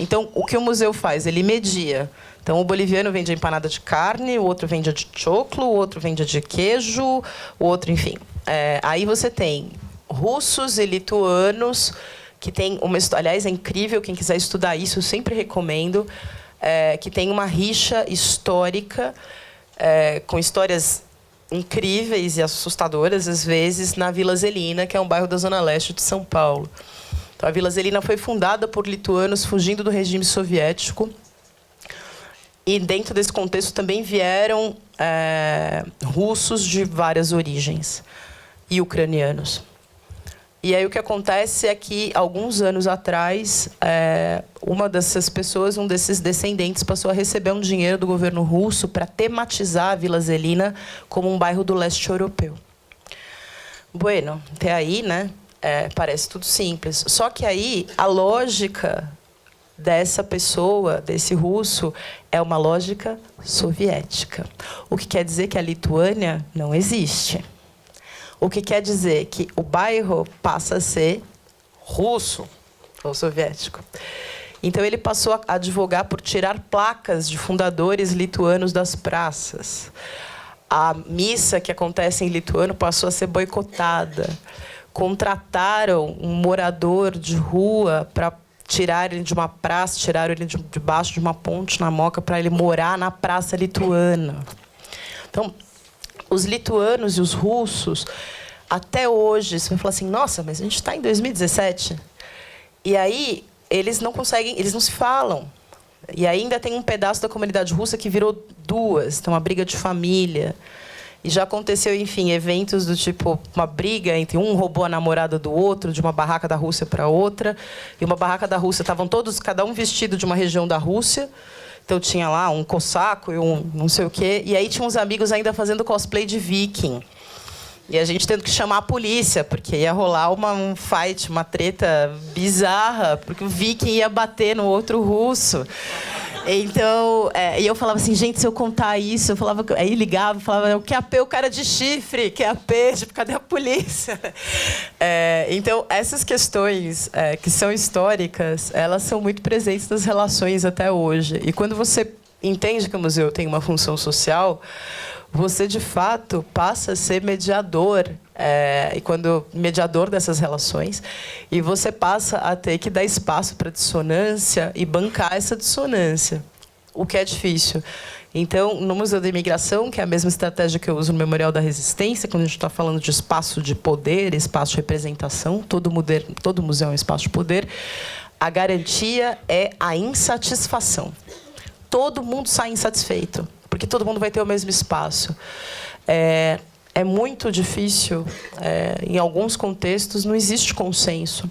Então, o que o museu faz? Ele media. Então, o boliviano vende a empanada de carne, o outro vende a de choclo, o outro vende a de queijo, o outro, enfim. Aí você tem russos e lituanos, que tem uma história... Aliás, é incrível, quem quiser estudar isso, eu sempre recomendo, que tem uma rixa histórica, com histórias incríveis e assustadoras, às vezes, na Vila Zelina, que é um bairro da Zona Leste de São Paulo. Então, a Vila Zelina foi fundada por lituanos fugindo do regime soviético. E, dentro desse contexto, também vieram russos de várias origens e ucranianos. E aí o que acontece é que, alguns anos atrás, uma dessas pessoas, um desses descendentes, passou a receber um dinheiro do governo russo para tematizar a Vila Zelina como um bairro do leste europeu. Bueno, até aí, né, parece tudo simples. Só que aí a lógica dessa pessoa, desse russo, é uma lógica soviética. O que quer dizer que a Lituânia não existe. O que quer dizer que o bairro passa a ser russo ou soviético. Então, ele passou a advogar por tirar placas de fundadores lituanos das praças. A missa que acontece em lituano passou a ser boicotada. Contrataram um morador de rua para tirar ele de uma praça, tiraram ele debaixo de uma ponte na Moca para ele morar na praça lituana. Então, os lituanos e os russos, até hoje, você vai falar assim, nossa, mas a gente está em 2017. E aí, eles não conseguem, eles não se falam. E ainda tem um pedaço da comunidade russa que virou 2, então uma briga de família. E já aconteceu, enfim, eventos do tipo, uma briga entre um roubou a namorada do outro, de uma barraca da Rússia para outra. E uma barraca da Rússia, estavam todos, cada um vestido de uma região da Rússia. Então, tinha lá um cossaco e um não sei o quê. E aí tinha uns amigos ainda fazendo cosplay de viking. E a gente tendo que chamar a polícia, porque ia rolar um fight, uma treta bizarra, porque o viking ia bater no outro russo. Então, e eu falava assim, gente, se eu contar isso, eu falava, aí ligava, falava, QAP, o cara de chifre, QAP, tipo, cadê a polícia? Então, essas questões que são históricas, elas são muito presentes nas relações até hoje. E quando você entende que o museu tem uma função social, você, de fato, passa a ser mediador, mediador dessas relações, e você passa a ter que dar espaço para dissonância e bancar essa dissonância, o que é difícil. Então, no Museu da Imigração, que é a mesma estratégia que eu uso no Memorial da Resistência, quando a gente está falando de espaço de poder, espaço de representação, todo museu é um espaço de poder, a garantia é a insatisfação. Todo mundo sai insatisfeito, porque todo mundo vai ter o mesmo espaço. É muito difícil, em alguns contextos, não existe consenso.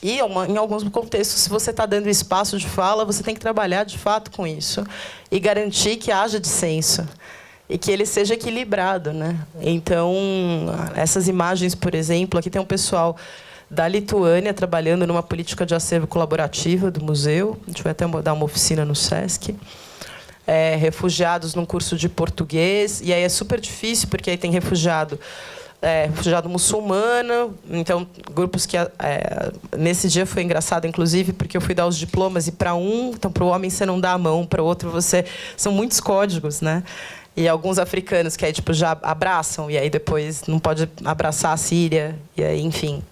E, em alguns contextos, se você está dando espaço de fala, você tem que trabalhar, de fato, com isso e garantir que haja dissenso e que ele seja equilibrado, né? Então, essas imagens, por exemplo, aqui tem um pessoal da Lituânia trabalhando numa política de acervo colaborativa do museu. A gente vai até dar uma oficina no SESC. Refugiados num curso de português. E aí é super difícil, porque aí tem refugiado muçulmano, então grupos que nesse dia foi engraçado, inclusive, porque eu fui dar os diplomas e para então para o homem você não dá a mão, para o outro são muitos códigos, né? E alguns africanos que aí tipo já abraçam e aí depois não pode abraçar a Síria e aí, enfim.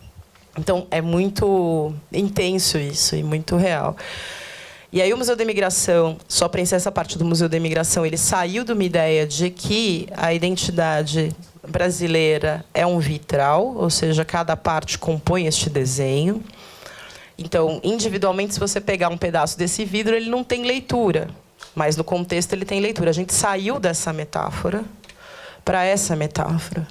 Então é muito intenso isso e muito real. E aí o Museu da Imigração, só para encerrar essa parte do Museu da Imigração, ele saiu de uma ideia de que a identidade brasileira é um vitral, ou seja, cada parte compõe este desenho. Então, individualmente, se você pegar um pedaço desse vidro, ele não tem leitura, mas no contexto ele tem leitura. A gente saiu dessa metáfora para essa metáfora.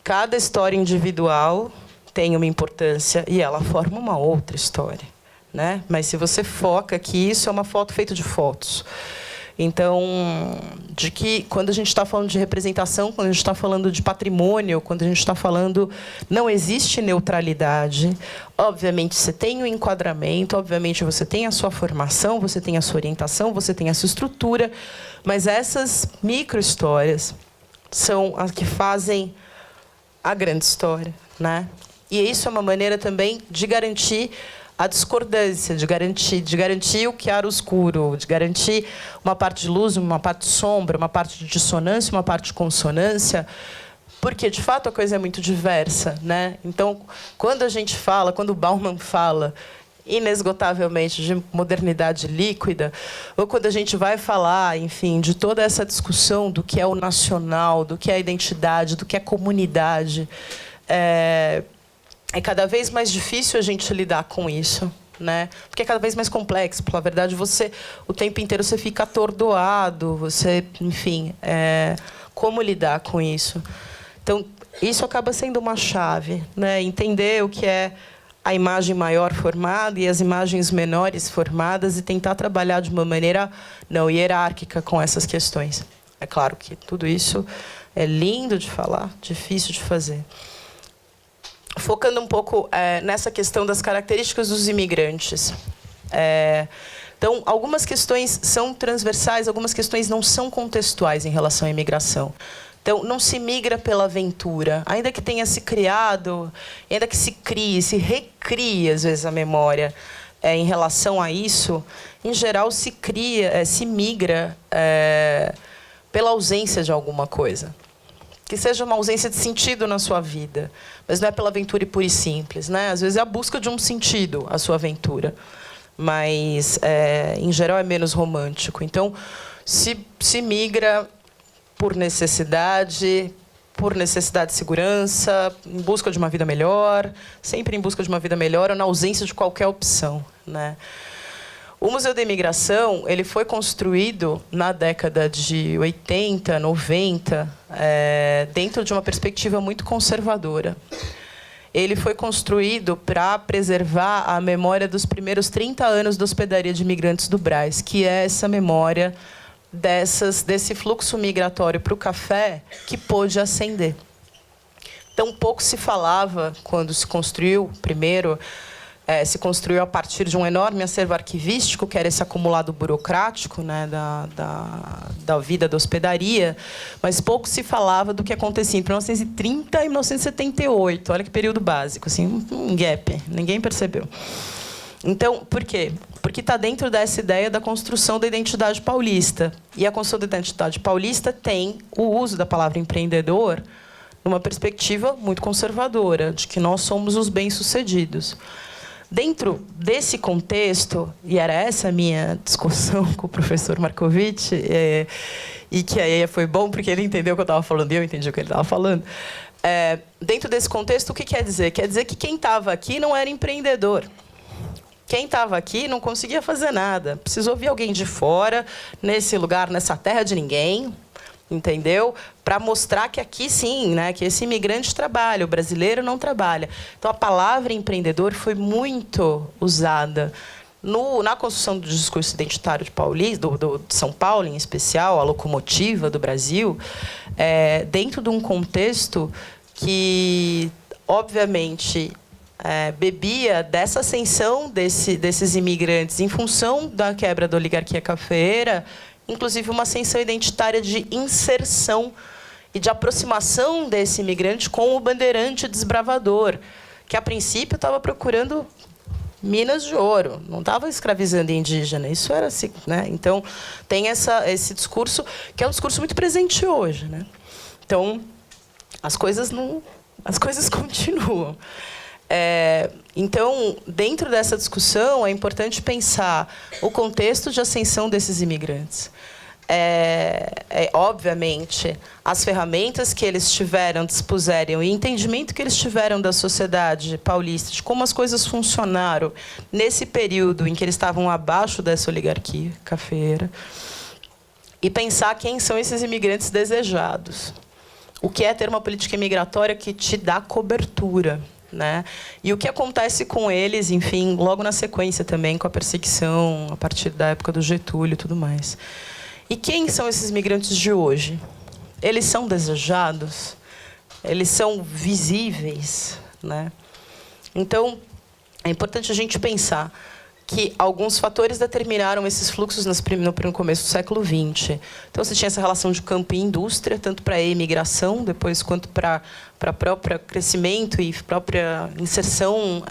Cada história individual tem uma importância e ela forma uma outra história, né? Mas se você foca que isso é uma foto feita de fotos. Então, de que quando a gente está falando de representação, quando a gente está falando de patrimônio, quando a gente está falando... Não existe neutralidade. Obviamente, você tem o enquadramento, obviamente, você tem a sua formação, você tem a sua orientação, você tem a sua estrutura, mas essas micro-histórias são as que fazem a grande história, né? E isso é uma maneira também de garantir a discordância, de garantir o chiaro-escuro, de garantir uma parte de luz, uma parte de sombra, uma parte de dissonância, uma parte de consonância, porque, de fato, a coisa é muito diversa, né? Então, quando a gente fala, quando o Bauman fala inesgotavelmente de modernidade líquida, ou quando a gente vai falar, enfim, de toda essa discussão do que é o nacional, do que é a identidade, do que é comunidade, é cada vez mais difícil a gente lidar com isso, né? Porque é cada vez mais complexo. Pela verdade, o tempo inteiro você fica atordoado, enfim, como lidar com isso? Então, isso acaba sendo uma chave, né? Entender o que é a imagem maior formada e as imagens menores formadas e tentar trabalhar de uma maneira não hierárquica com essas questões. É claro que tudo isso é lindo de falar, difícil de fazer. Focando um pouco nessa questão das características dos imigrantes. Então, algumas questões são transversais, algumas questões não são contextuais em relação à imigração. Então, não se migra pela aventura. Ainda que tenha se criado, ainda que se crie, se recrie, às vezes, a memória em relação a isso, em geral, se migra pela ausência de alguma coisa. Que seja uma ausência de sentido na sua vida, mas não é pela aventura pura e simples, né? Às vezes é a busca de um sentido, a sua aventura, mas, em geral, é menos romântico. Então, se migra por necessidade de segurança, em busca de uma vida melhor, sempre em busca de uma vida melhor ou na ausência de qualquer opção, né? O Museu da Imigração ele foi construído na década de 80, 90, dentro de uma perspectiva muito conservadora. Ele foi construído para preservar a memória dos primeiros 30 anos da hospedaria de imigrantes do Brás, que é essa memória desse fluxo migratório para o café que pôde ascender. Então, pouco se falava, quando se construiu primeiro, se construiu a partir de um enorme acervo arquivístico, que era esse acumulado burocrático, né, da vida da hospedaria, mas pouco se falava do que acontecia entre 1930 e 1978. Olha que período básico, assim, um gap, ninguém percebeu. Então, por quê? Porque está dentro dessa ideia da construção da identidade paulista. E a construção da identidade paulista tem o uso da palavra empreendedor numa perspectiva muito conservadora, de que nós somos os bem-sucedidos. Dentro desse contexto, e era essa a minha discussão com o professor Marcovitch, e que aí foi bom porque ele entendeu o que eu estava falando e eu entendi o que ele estava falando. Dentro desse contexto, o que quer dizer? Quer dizer que quem estava aqui não era empreendedor. Quem estava aqui não conseguia fazer nada. Precisou vir alguém de fora, nesse lugar, nessa terra de ninguém, entendeu? Para mostrar que aqui sim, né, que esse imigrante trabalha, o brasileiro não trabalha. Então, a palavra empreendedor foi muito usada na construção do discurso identitário de São Paulo, em especial, a locomotiva do Brasil, dentro de um contexto que, obviamente, bebia dessa ascensão desses imigrantes em função da quebra da oligarquia cafeeira, inclusive uma ascensão identitária de inserção e de aproximação desse imigrante com o bandeirante desbravador, que, a princípio, estava procurando minas de ouro, não estava escravizando indígena. Isso era assim, né? Então, tem esse discurso, que é um discurso muito presente hoje, né? Então, as coisas continuam. Então, dentro dessa discussão, é importante pensar o contexto de ascensão desses imigrantes. Obviamente, as ferramentas que eles dispuseram e o entendimento que eles tiveram da sociedade paulista, de como as coisas funcionaram nesse período em que eles estavam abaixo dessa oligarquia cafeeira, e pensar quem são esses imigrantes desejados. O que é ter uma política imigratória que te dá cobertura, né? E o que acontece com eles, enfim, logo na sequência também, com a perseguição, a partir da época do Getúlio e tudo mais. E quem são esses migrantes de hoje? Eles são desejados? Eles são visíveis, né? Então, é importante a gente pensar que alguns fatores determinaram esses fluxos no começo do século XX. Então, você tinha essa relação de campo e indústria, tanto para a imigração, depois, quanto para o próprio crescimento e própria inserção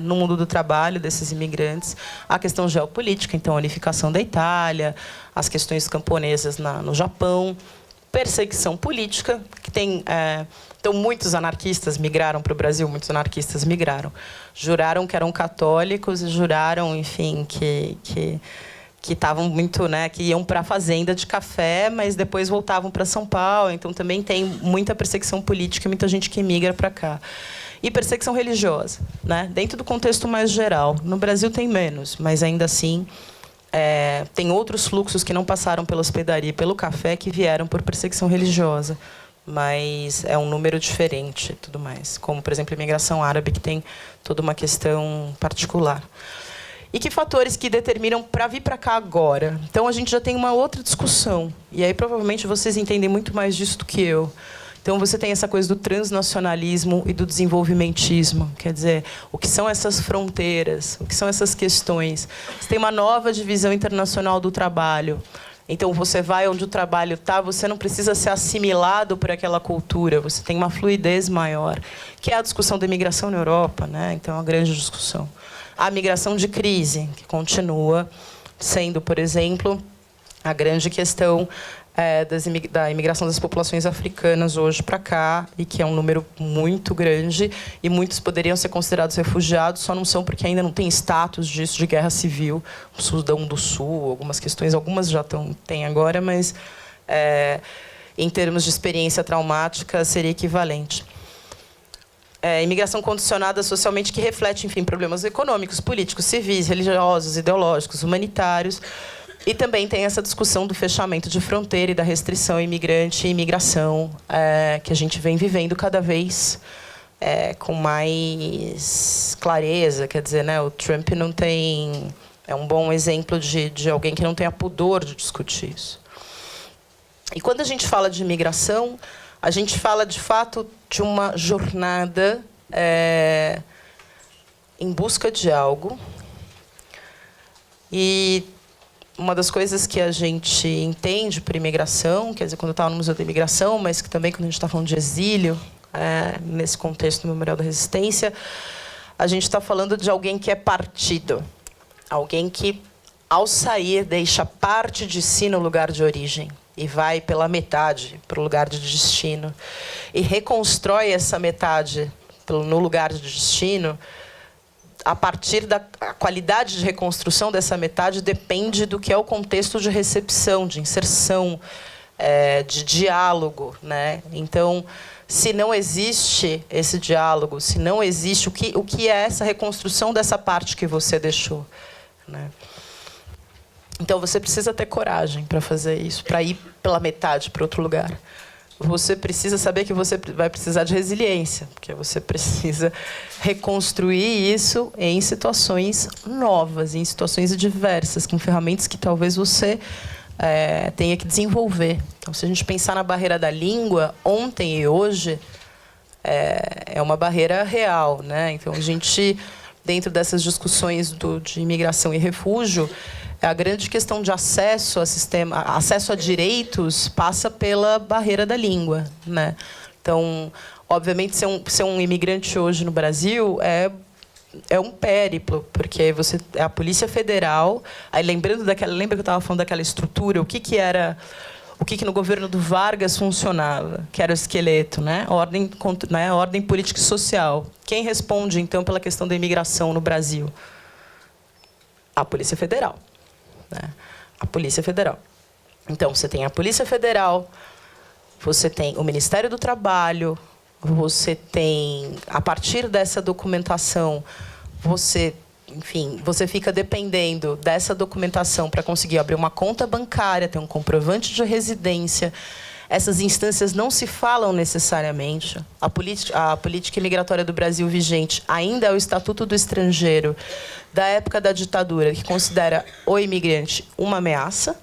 no mundo do trabalho desses imigrantes. A questão geopolítica, então, a unificação da Itália, as questões camponesas no Japão, perseguição política, que tem... Então, muitos anarquistas migraram para o Brasil, muitos anarquistas migraram. Juraram que eram católicos e juraram, enfim, que estavam muito, né, que iam para a fazenda de café, mas depois voltavam para São Paulo. Então, também tem muita perseguição política, muita gente que migra para cá. E perseguição religiosa, né? Dentro do contexto mais geral. No Brasil tem menos, mas ainda assim tem outros fluxos que não passaram pela hospedaria e pelo café que vieram por perseguição religiosa. Mas é um número diferente e tudo mais. Como, por exemplo, a imigração árabe, que tem toda uma questão particular. E que fatores que determinam para vir para cá agora? Então, a gente já tem uma outra discussão. E aí, provavelmente, vocês entendem muito mais disso do que eu. Então, você tem essa coisa do transnacionalismo e do desenvolvimentismo. Quer dizer, o que são essas fronteiras? O que são essas questões? Você tem uma nova divisão internacional do trabalho. Então, você vai onde o trabalho está, você não precisa ser assimilado por aquela cultura, você tem uma fluidez maior, que é a discussão da imigração na Europa, né? Então, é uma grande discussão. A migração de crise, que continua sendo, por exemplo, a grande questão da imigração das populações africanas hoje para cá, e que é um número muito grande, e muitos poderiam ser considerados refugiados, só não são porque ainda não tem status disso, de guerra civil. O Sudão do Sul, algumas questões, algumas já têm agora, mas em termos de experiência traumática seria equivalente. Imigração condicionada socialmente, que reflete, enfim, problemas econômicos, políticos, civis, religiosos, ideológicos, humanitários. E também tem essa discussão do fechamento de fronteira e da restrição imigrante e imigração, que a gente vem vivendo cada vez com mais clareza. Quer dizer, né, o Trump não tem... É um bom exemplo de alguém que não tenha pudor de discutir isso. E quando a gente fala de imigração, a gente fala, de fato, de uma jornada em busca de algo. E uma das coisas que a gente entende por imigração, quer dizer, quando eu estava no Museu da Imigração, mas que também quando a gente está falando de exílio, nesse contexto do Memorial da Resistência, a gente está falando de alguém que é partido. Alguém que, ao sair, deixa parte de si no lugar de origem e vai pela metade para o lugar de destino e reconstrói essa metade no lugar de destino. A partir da qualidade de reconstrução dessa metade depende do que é o contexto de recepção, de inserção, de diálogo, né? Então, se não existe esse diálogo, se não existe o que é essa reconstrução dessa parte que você deixou, né? Então, você precisa ter coragem para fazer isso, para ir pela metade para outro lugar. Você precisa saber que você vai precisar de resiliência, porque você precisa reconstruir isso em situações novas, em situações diversas, com ferramentas que talvez você tenha que desenvolver. Então, se a gente pensar na barreira da língua, ontem e hoje, é uma barreira real, né? Então, a gente, dentro dessas discussões de imigração e refúgio, a grande questão de acesso a sistema, acesso a direitos, passa pela barreira da língua, né? Então, obviamente, ser um imigrante hoje no Brasil é um périplo, porque você é a Polícia Federal. Aí, lembra que eu estava falando daquela estrutura, o que no governo do Vargas funcionava, que era o esqueleto, né? Ordem política e social. Quem responde, então, pela questão da imigração no Brasil? A Polícia Federal. A Polícia Federal. Então, você tem a Polícia Federal, você tem o Ministério do Trabalho, você tem, a partir dessa documentação, você fica dependendo dessa documentação para conseguir abrir uma conta bancária, ter um comprovante de residência. Essas instâncias não se falam necessariamente. A política imigratória do Brasil vigente ainda é o Estatuto do Estrangeiro, da época da ditadura, que considera o imigrante uma ameaça,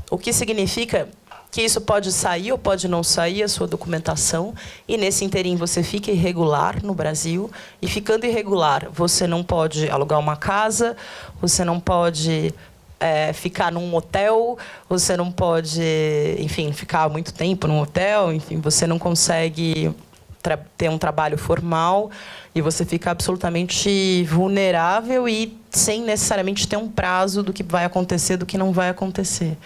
o que significa que isso pode sair ou pode não sair a sua documentação, e nesse interim você fica irregular no Brasil, e ficando irregular, você não pode alugar uma casa, você não pode ficar num hotel, você não pode, enfim, ficar muito tempo num hotel, enfim, você não consegue ter um trabalho formal, e você fica absolutamente vulnerável e sem necessariamente ter um prazo do que vai acontecer, do que não vai acontecer.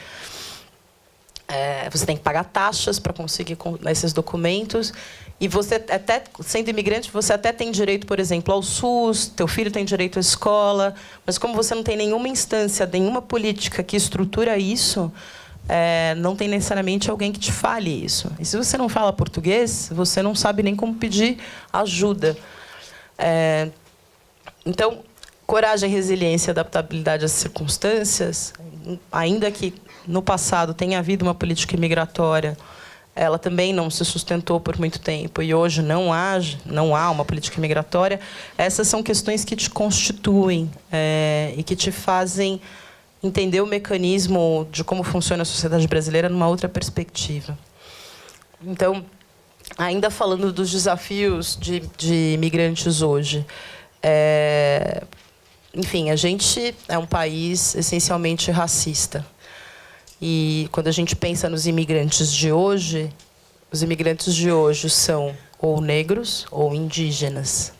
Você tem que pagar taxas para conseguir esses documentos. E você, até sendo imigrante, você até tem direito, por exemplo, ao SUS, teu filho tem direito à escola, mas como você não tem nenhuma instância, nenhuma política que estrutura isso, não tem necessariamente alguém que te fale isso. E se você não fala português, você não sabe nem como pedir ajuda. Então, coragem, resiliência, adaptabilidade às circunstâncias, ainda que no passado tenha havido uma política imigratória, ela também não se sustentou por muito tempo, e hoje não há uma política imigratória. Essas são questões que te constituem e que te fazem entender o mecanismo de como funciona a sociedade brasileira numa outra perspectiva. Então, ainda falando dos desafios de imigrantes hoje, enfim, a gente é um país essencialmente racista. E quando a gente pensa nos imigrantes de hoje, os imigrantes de hoje são ou negros ou indígenas,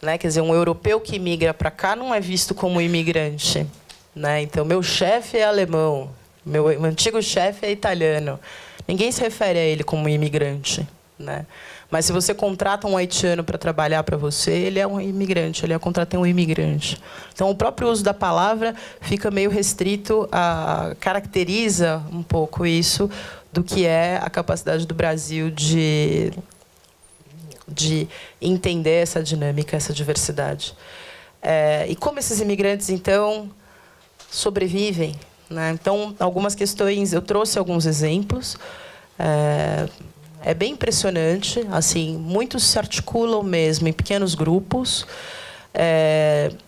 né? Quer dizer, um europeu que migra para cá não é visto como imigrante, né? Então, meu chefe é alemão, meu antigo chefe é italiano. Ninguém se refere a ele como imigrante, né? Mas se você contrata um haitiano para trabalhar para você, ele é um imigrante, ele contrata um imigrante. Então, o próprio uso da palavra fica meio restrito, caracteriza um pouco isso do que é a capacidade do Brasil de entender essa dinâmica, essa diversidade. E como esses imigrantes, então, sobrevivem, né? Então, algumas questões, eu trouxe alguns exemplos. É bem impressionante, assim, muitos se articulam mesmo em pequenos grupos.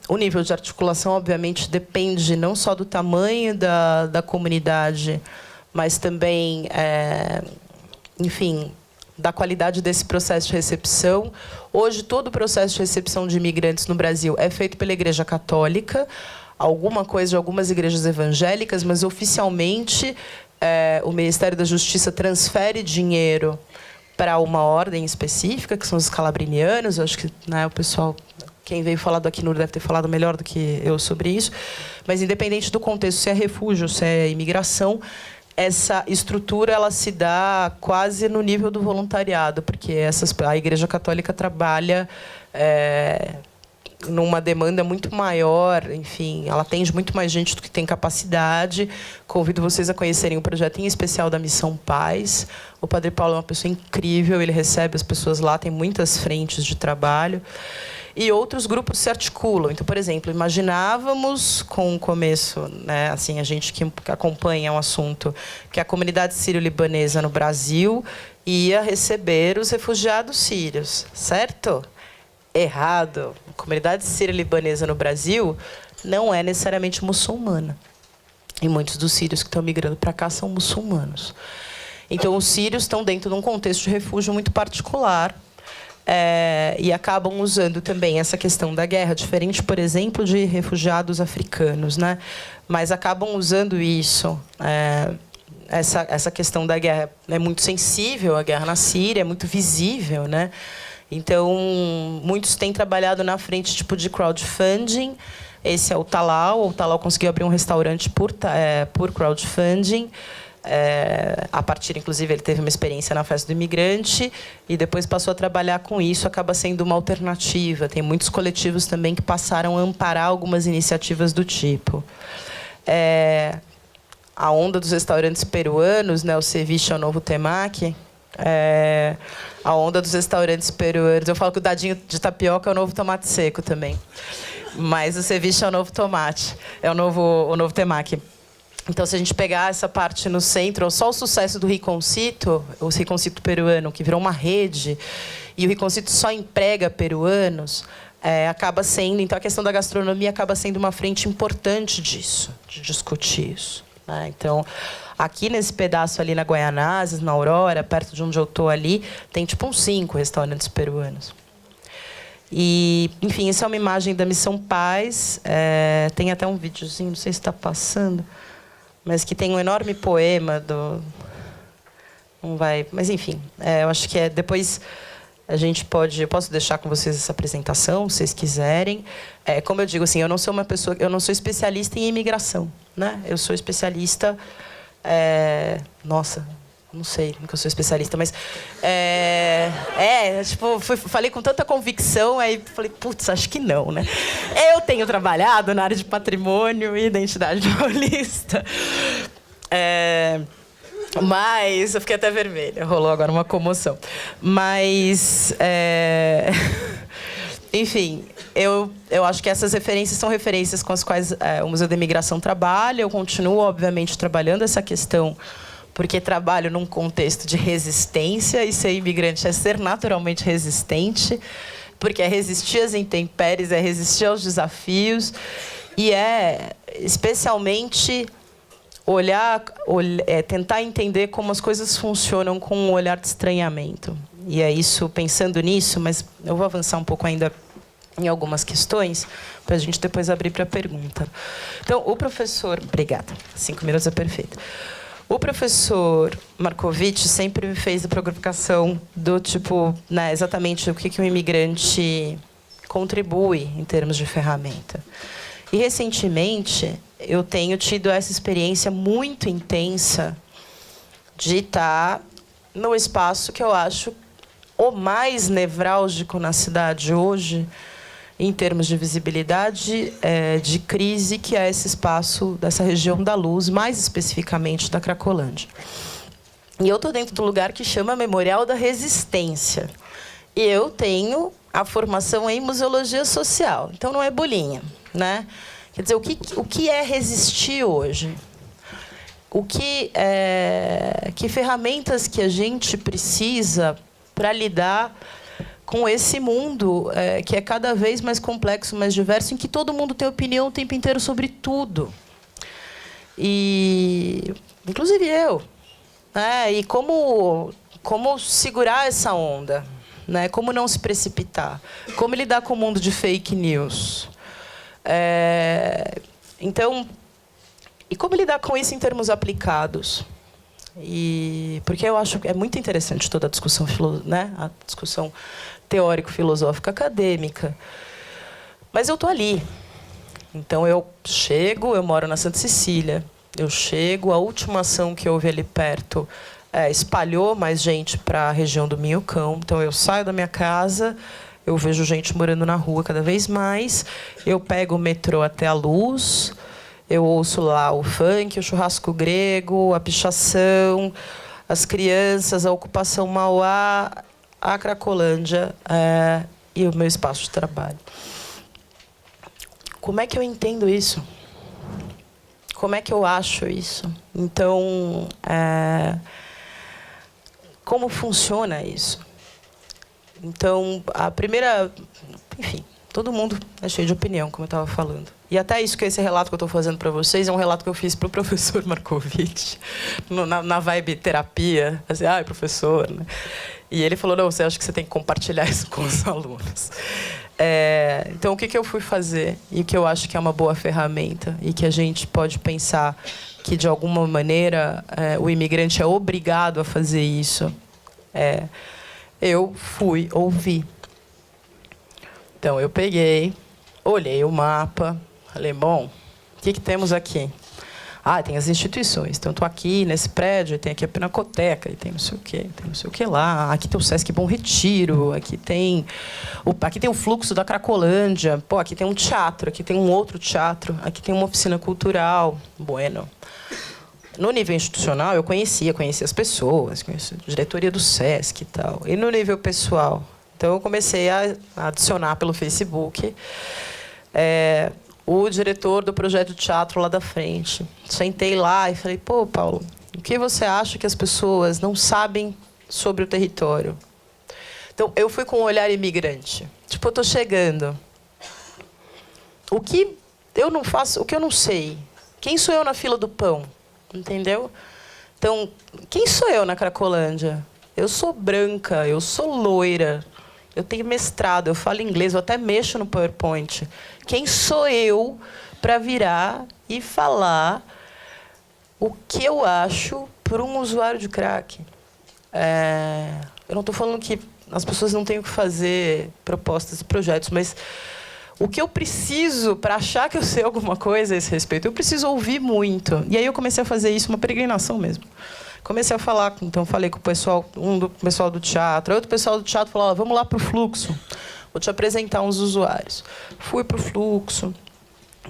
O nível de articulação, obviamente, depende não só do tamanho da comunidade, mas também, enfim, da qualidade desse processo de recepção. Hoje, todo o processo de recepção de imigrantes no Brasil é feito pela Igreja Católica, alguma coisa de algumas igrejas evangélicas, mas, oficialmente, o Ministério da Justiça transfere dinheiro para uma ordem específica, que são os calabrinianos. Eu acho que, né, o pessoal quem veio falar do Acnur deve ter falado melhor do que eu sobre isso. Mas, independente do contexto, se é refúgio, se é imigração, essa estrutura ela se dá quase no nível do voluntariado, porque a Igreja Católica trabalha numa demanda muito maior, enfim, ela atende muito mais gente do que tem capacidade. Convido vocês a conhecerem o projeto em especial da Missão Paz. O Padre Paulo é uma pessoa incrível, ele recebe as pessoas lá, tem muitas frentes de trabalho. E outros grupos se articulam. Então, por exemplo, imaginávamos com o começo, né, assim, a gente que acompanha o assunto, que a comunidade sírio-libanesa no Brasil ia receber os refugiados sírios, certo? Errado. A comunidade sírio-libanesa no Brasil não é necessariamente muçulmana. E muitos dos sírios que estão migrando para cá são muçulmanos. Então, os sírios estão dentro de um contexto de refúgio muito particular, e acabam usando também essa questão da guerra, diferente, por exemplo, de refugiados africanos, né? Mas acabam usando isso. Essa questão da guerra é muito sensível, a guerra na Síria é muito visível, né? Então, muitos têm trabalhado na frente tipo de crowdfunding. Esse é o Talal. O Talal conseguiu abrir um restaurante por crowdfunding. A partir, inclusive, ele teve uma experiência na Festa do Imigrante e depois passou a trabalhar com isso. Acaba sendo uma alternativa. Tem muitos coletivos também que passaram a amparar algumas iniciativas do tipo. A onda dos restaurantes peruanos, né, o ceviche é o novo temaki. A onda dos restaurantes peruanos. Eu falo que o dadinho de tapioca é o novo tomate seco também. Mas o ceviche é o novo tomate. É o novo temaki. Então, se a gente pegar essa parte no centro, só o sucesso do Riconcito, o Riconcito peruano, que virou uma rede, e o Riconcito só emprega peruanos, acaba sendo... Então, a questão da gastronomia acaba sendo uma frente importante disso, de discutir isso. Então, aqui nesse pedaço ali na Guaianazes, na Aurora, perto de onde eu estou ali, tem tipo uns 5 restaurantes peruanos. E, enfim, essa é uma imagem da Missão Paz. Tem até um videozinho, não sei se está passando, mas que tem um enorme poema do... Não vai... Mas, enfim, eu acho que depois a gente pode... Eu posso deixar com vocês essa apresentação, se vocês quiserem. Como eu digo, assim, eu não sou uma pessoa... Eu não sou especialista em imigração, né? Eu sou especialista... Nossa, não sei como que eu sou especialista, mas... tipo, falei com tanta convicção, aí falei, putz, acho que não, né? Eu tenho trabalhado na área de patrimônio e identidade paulista. Mas... Eu fiquei até vermelha, rolou agora uma comoção. Mas... Enfim, eu acho que essas referências são referências com as quais o Museu da Imigração trabalha. Eu continuo, obviamente, trabalhando essa questão, porque trabalho num contexto de resistência, e ser imigrante é ser naturalmente resistente, porque é resistir às intempéries, é resistir aos desafios, e especialmente tentar entender como as coisas funcionam com um olhar de estranhamento. E é isso, pensando nisso, mas eu vou avançar um pouco ainda em algumas questões, para a gente depois abrir para a pergunta. Então, o professor... Obrigada. 5 minutos é perfeito. O professor Marcovitch sempre me fez a provocação do tipo, né, exatamente o que um imigrante contribui em termos de ferramenta. E, recentemente, eu tenho tido essa experiência muito intensa de estar no espaço que eu acho o mais nevrálgico na cidade hoje, em termos de visibilidade, de crise, que é esse espaço dessa região da Luz, mais especificamente da Cracolândia. E eu estou dentro do lugar que chama Memorial da Resistência. E eu tenho a formação em museologia social, então não é bolinha, né? Quer dizer, o que é resistir hoje? Que ferramentas que a gente precisa para lidar com esse mundo que é cada vez mais complexo, mais diverso, em que todo mundo tem opinião o tempo inteiro sobre tudo. E, inclusive eu. E como segurar essa onda? Né? Como não se precipitar? Como lidar com o mundo de fake news? Então, e como lidar com isso em termos aplicados? Porque eu acho que é muito interessante toda a discussão, né? A discussão teórico-filosófica acadêmica. Mas eu tô ali. Então eu chego, eu moro na Santa Cecília. Eu chego, a última ação que houve ali perto espalhou mais gente para a região do Minhocão. Então eu saio da minha casa, eu vejo gente morando na rua cada vez mais. Eu pego o metrô até a Luz, eu ouço lá o funk, o churrasco grego, a pichação, as crianças, a ocupação Mauá, a Cracolândia e o meu espaço de trabalho. Como é que eu entendo isso? Como é que eu acho isso? Então, como funciona isso? Então, a primeira... Enfim, todo mundo é cheio de opinião, como eu estava falando. E até isso, que esse relato que eu estou fazendo para vocês, é um relato que eu fiz para o professor Marcovitch, na vibe terapia. Assim, professor, né? E ele falou, não, você acha que você tem que compartilhar isso com os alunos. Então, o que eu fui fazer? E que eu acho que é uma boa ferramenta, e que a gente pode pensar que, de alguma maneira, o imigrante é obrigado a fazer isso. Eu fui ouvir. Então, eu peguei, olhei o mapa, falei, bom, o que temos aqui? Tem as instituições. Então, estou aqui nesse prédio, tem aqui a Pinacoteca, e tem não sei o quê, tem não sei o que lá. Aqui tem o Sesc Bom Retiro, aqui tem o fluxo da Cracolândia. Pô, aqui tem um teatro, aqui tem um outro teatro, aqui tem uma oficina cultural. Bueno. No nível institucional, eu conhecia as pessoas, conhecia a diretoria do Sesc e tal. E no nível pessoal, então eu comecei a adicionar pelo Facebook o diretor do projeto de teatro lá da frente. Sentei lá e falei, pô, Paulo, o que você acha que as pessoas não sabem sobre o território? Então, eu fui com um olhar imigrante. Tipo, eu estou chegando. O que eu não faço, o que eu não sei? Quem sou eu na fila do pão? Entendeu? Então, quem sou eu na Cracolândia? Eu sou branca, eu sou loira, eu tenho mestrado, eu falo inglês, eu até mexo no PowerPoint. Quem sou eu para virar e falar o que eu acho para um usuário de crack? Eu não estou falando que as pessoas não tenham que fazer propostas e projetos, mas o que eu preciso para achar que eu sei alguma coisa a esse respeito, eu preciso ouvir muito. E aí eu comecei a fazer isso, uma peregrinação mesmo. Comecei a falar, então falei com o pessoal, do pessoal do teatro, outro pessoal do teatro falou, vamos lá para o fluxo, vou te apresentar uns usuários. Fui para o fluxo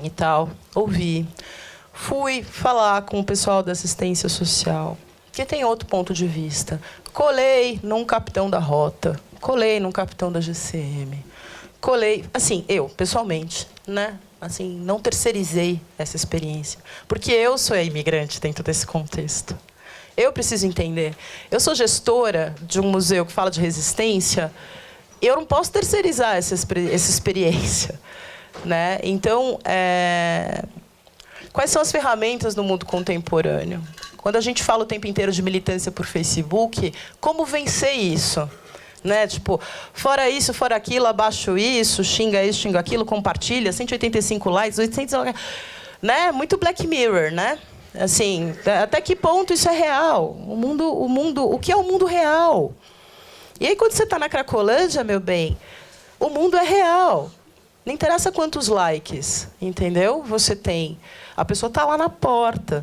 e tal, ouvi. Fui falar com o pessoal da assistência social, que tem outro ponto de vista. Colei num capitão da rota, colei num capitão da GCM, colei, assim, eu, pessoalmente, né? Assim, não terceirizei essa experiência, porque eu sou a imigrante dentro desse contexto. Eu preciso entender. Eu sou gestora de um museu que fala de resistência. Eu não posso terceirizar essa experiência, né? Então, quais são as ferramentas no mundo contemporâneo? Quando a gente fala o tempo inteiro de militância por Facebook, como vencer isso? Né? Tipo, fora isso, fora aquilo, abaixo isso, xinga isso, xinga aquilo, compartilha, 185 likes, 800... Né? Muito Black Mirror, né? Assim, até que ponto isso é real? O que é o mundo real? E aí, quando você está na Cracolândia, meu bem, o mundo é real. Não interessa quantos likes, entendeu? Você tem. A pessoa está lá na porta.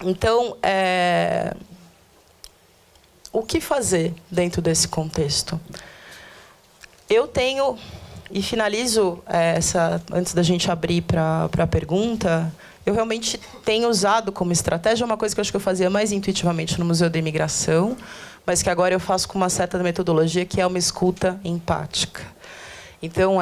Então, o que fazer dentro desse contexto? Eu tenho, e finalizo antes da gente abrir para a pergunta, eu realmente tenho usado como estratégia uma coisa que eu acho que eu fazia mais intuitivamente no Museu da Imigração, mas que agora eu faço com uma certa metodologia, que é uma escuta empática. Então,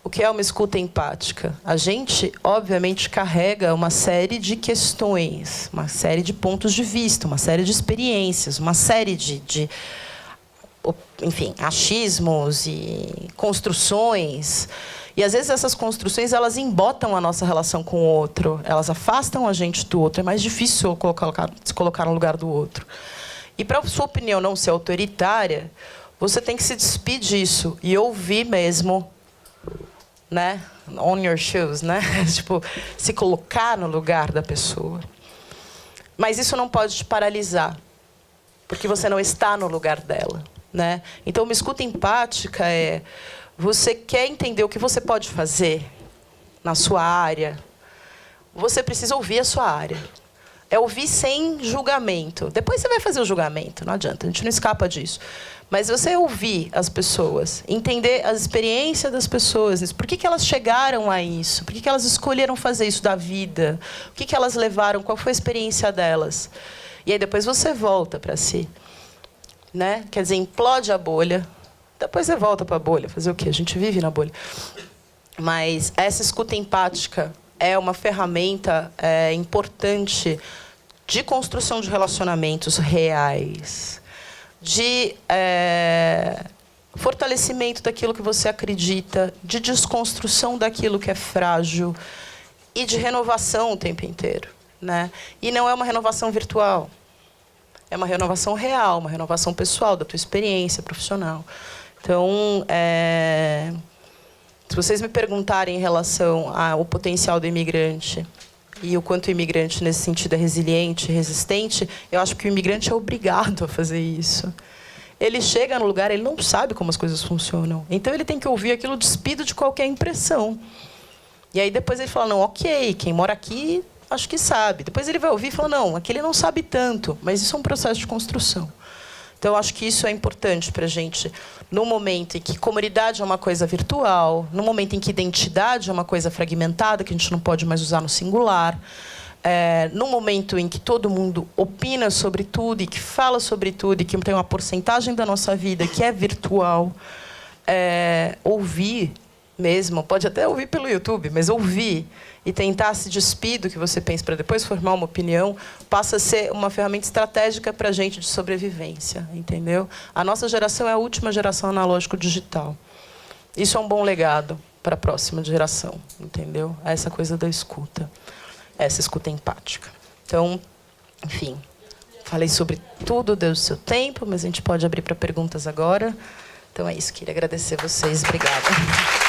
o que é uma escuta empática? A gente, obviamente, carrega uma série de questões, uma série de pontos de vista, uma série de experiências, uma série de enfim, achismos e construções. E, às vezes, essas construções elas embotam a nossa relação com o outro, elas afastam a gente do outro. É mais difícil se colocar no lugar do outro. E, para a sua opinião não ser autoritária, você tem que se despir disso e ouvir mesmo, né? On your shoes, né? Tipo, se colocar no lugar da pessoa. Mas isso não pode te paralisar, porque você não está no lugar dela, né? Então, uma escuta empática você quer entender o que você pode fazer na sua área, você precisa ouvir a sua área. É ouvir sem julgamento. Depois você vai fazer o julgamento, não adianta, a gente não escapa disso. Mas você ouvir as pessoas, entender a experiência das pessoas, por que elas chegaram a isso, por que elas escolheram fazer isso da vida, o que elas levaram, qual foi a experiência delas. E aí depois você volta para si. Né? Quer dizer, implode a bolha, depois você volta para a bolha. Fazer o quê? A gente vive na bolha. Mas essa escuta empática é uma ferramenta importante de construção de relacionamentos reais, de fortalecimento daquilo que você acredita, de desconstrução daquilo que é frágil e de renovação o tempo inteiro. Né? E não é uma renovação virtual. É uma renovação real, uma renovação pessoal da tua experiência profissional. Então, se vocês me perguntarem em relação ao potencial do imigrante e o quanto o imigrante, nesse sentido, é resiliente, resistente, eu acho que o imigrante é obrigado a fazer isso. Ele chega no lugar, ele não sabe como as coisas funcionam. Então, ele tem que ouvir aquilo despido de qualquer impressão. E aí, depois ele fala, não, ok, quem mora aqui, acho que sabe. Depois ele vai ouvir e fala, não, aquele não sabe tanto. Mas isso é um processo de construção. Então, eu acho que isso é importante para a gente, no momento em que comunidade é uma coisa virtual, no momento em que identidade é uma coisa fragmentada, que a gente não pode mais usar no singular, no momento em que todo mundo opina sobre tudo e que fala sobre tudo e que tem uma porcentagem da nossa vida que é virtual, ouvir mesmo, pode até ouvir pelo YouTube, mas ouvir e tentar se despir do que você pensa para depois formar uma opinião, passa a ser uma ferramenta estratégica para a gente de sobrevivência, entendeu? A nossa geração é a última geração analógico-digital. Isso é um bom legado para a próxima geração, entendeu? Essa coisa da escuta, essa escuta empática. Então, enfim, falei sobre tudo, deu o seu tempo, mas a gente pode abrir para perguntas agora. Então é isso, queria agradecer vocês. Obrigada.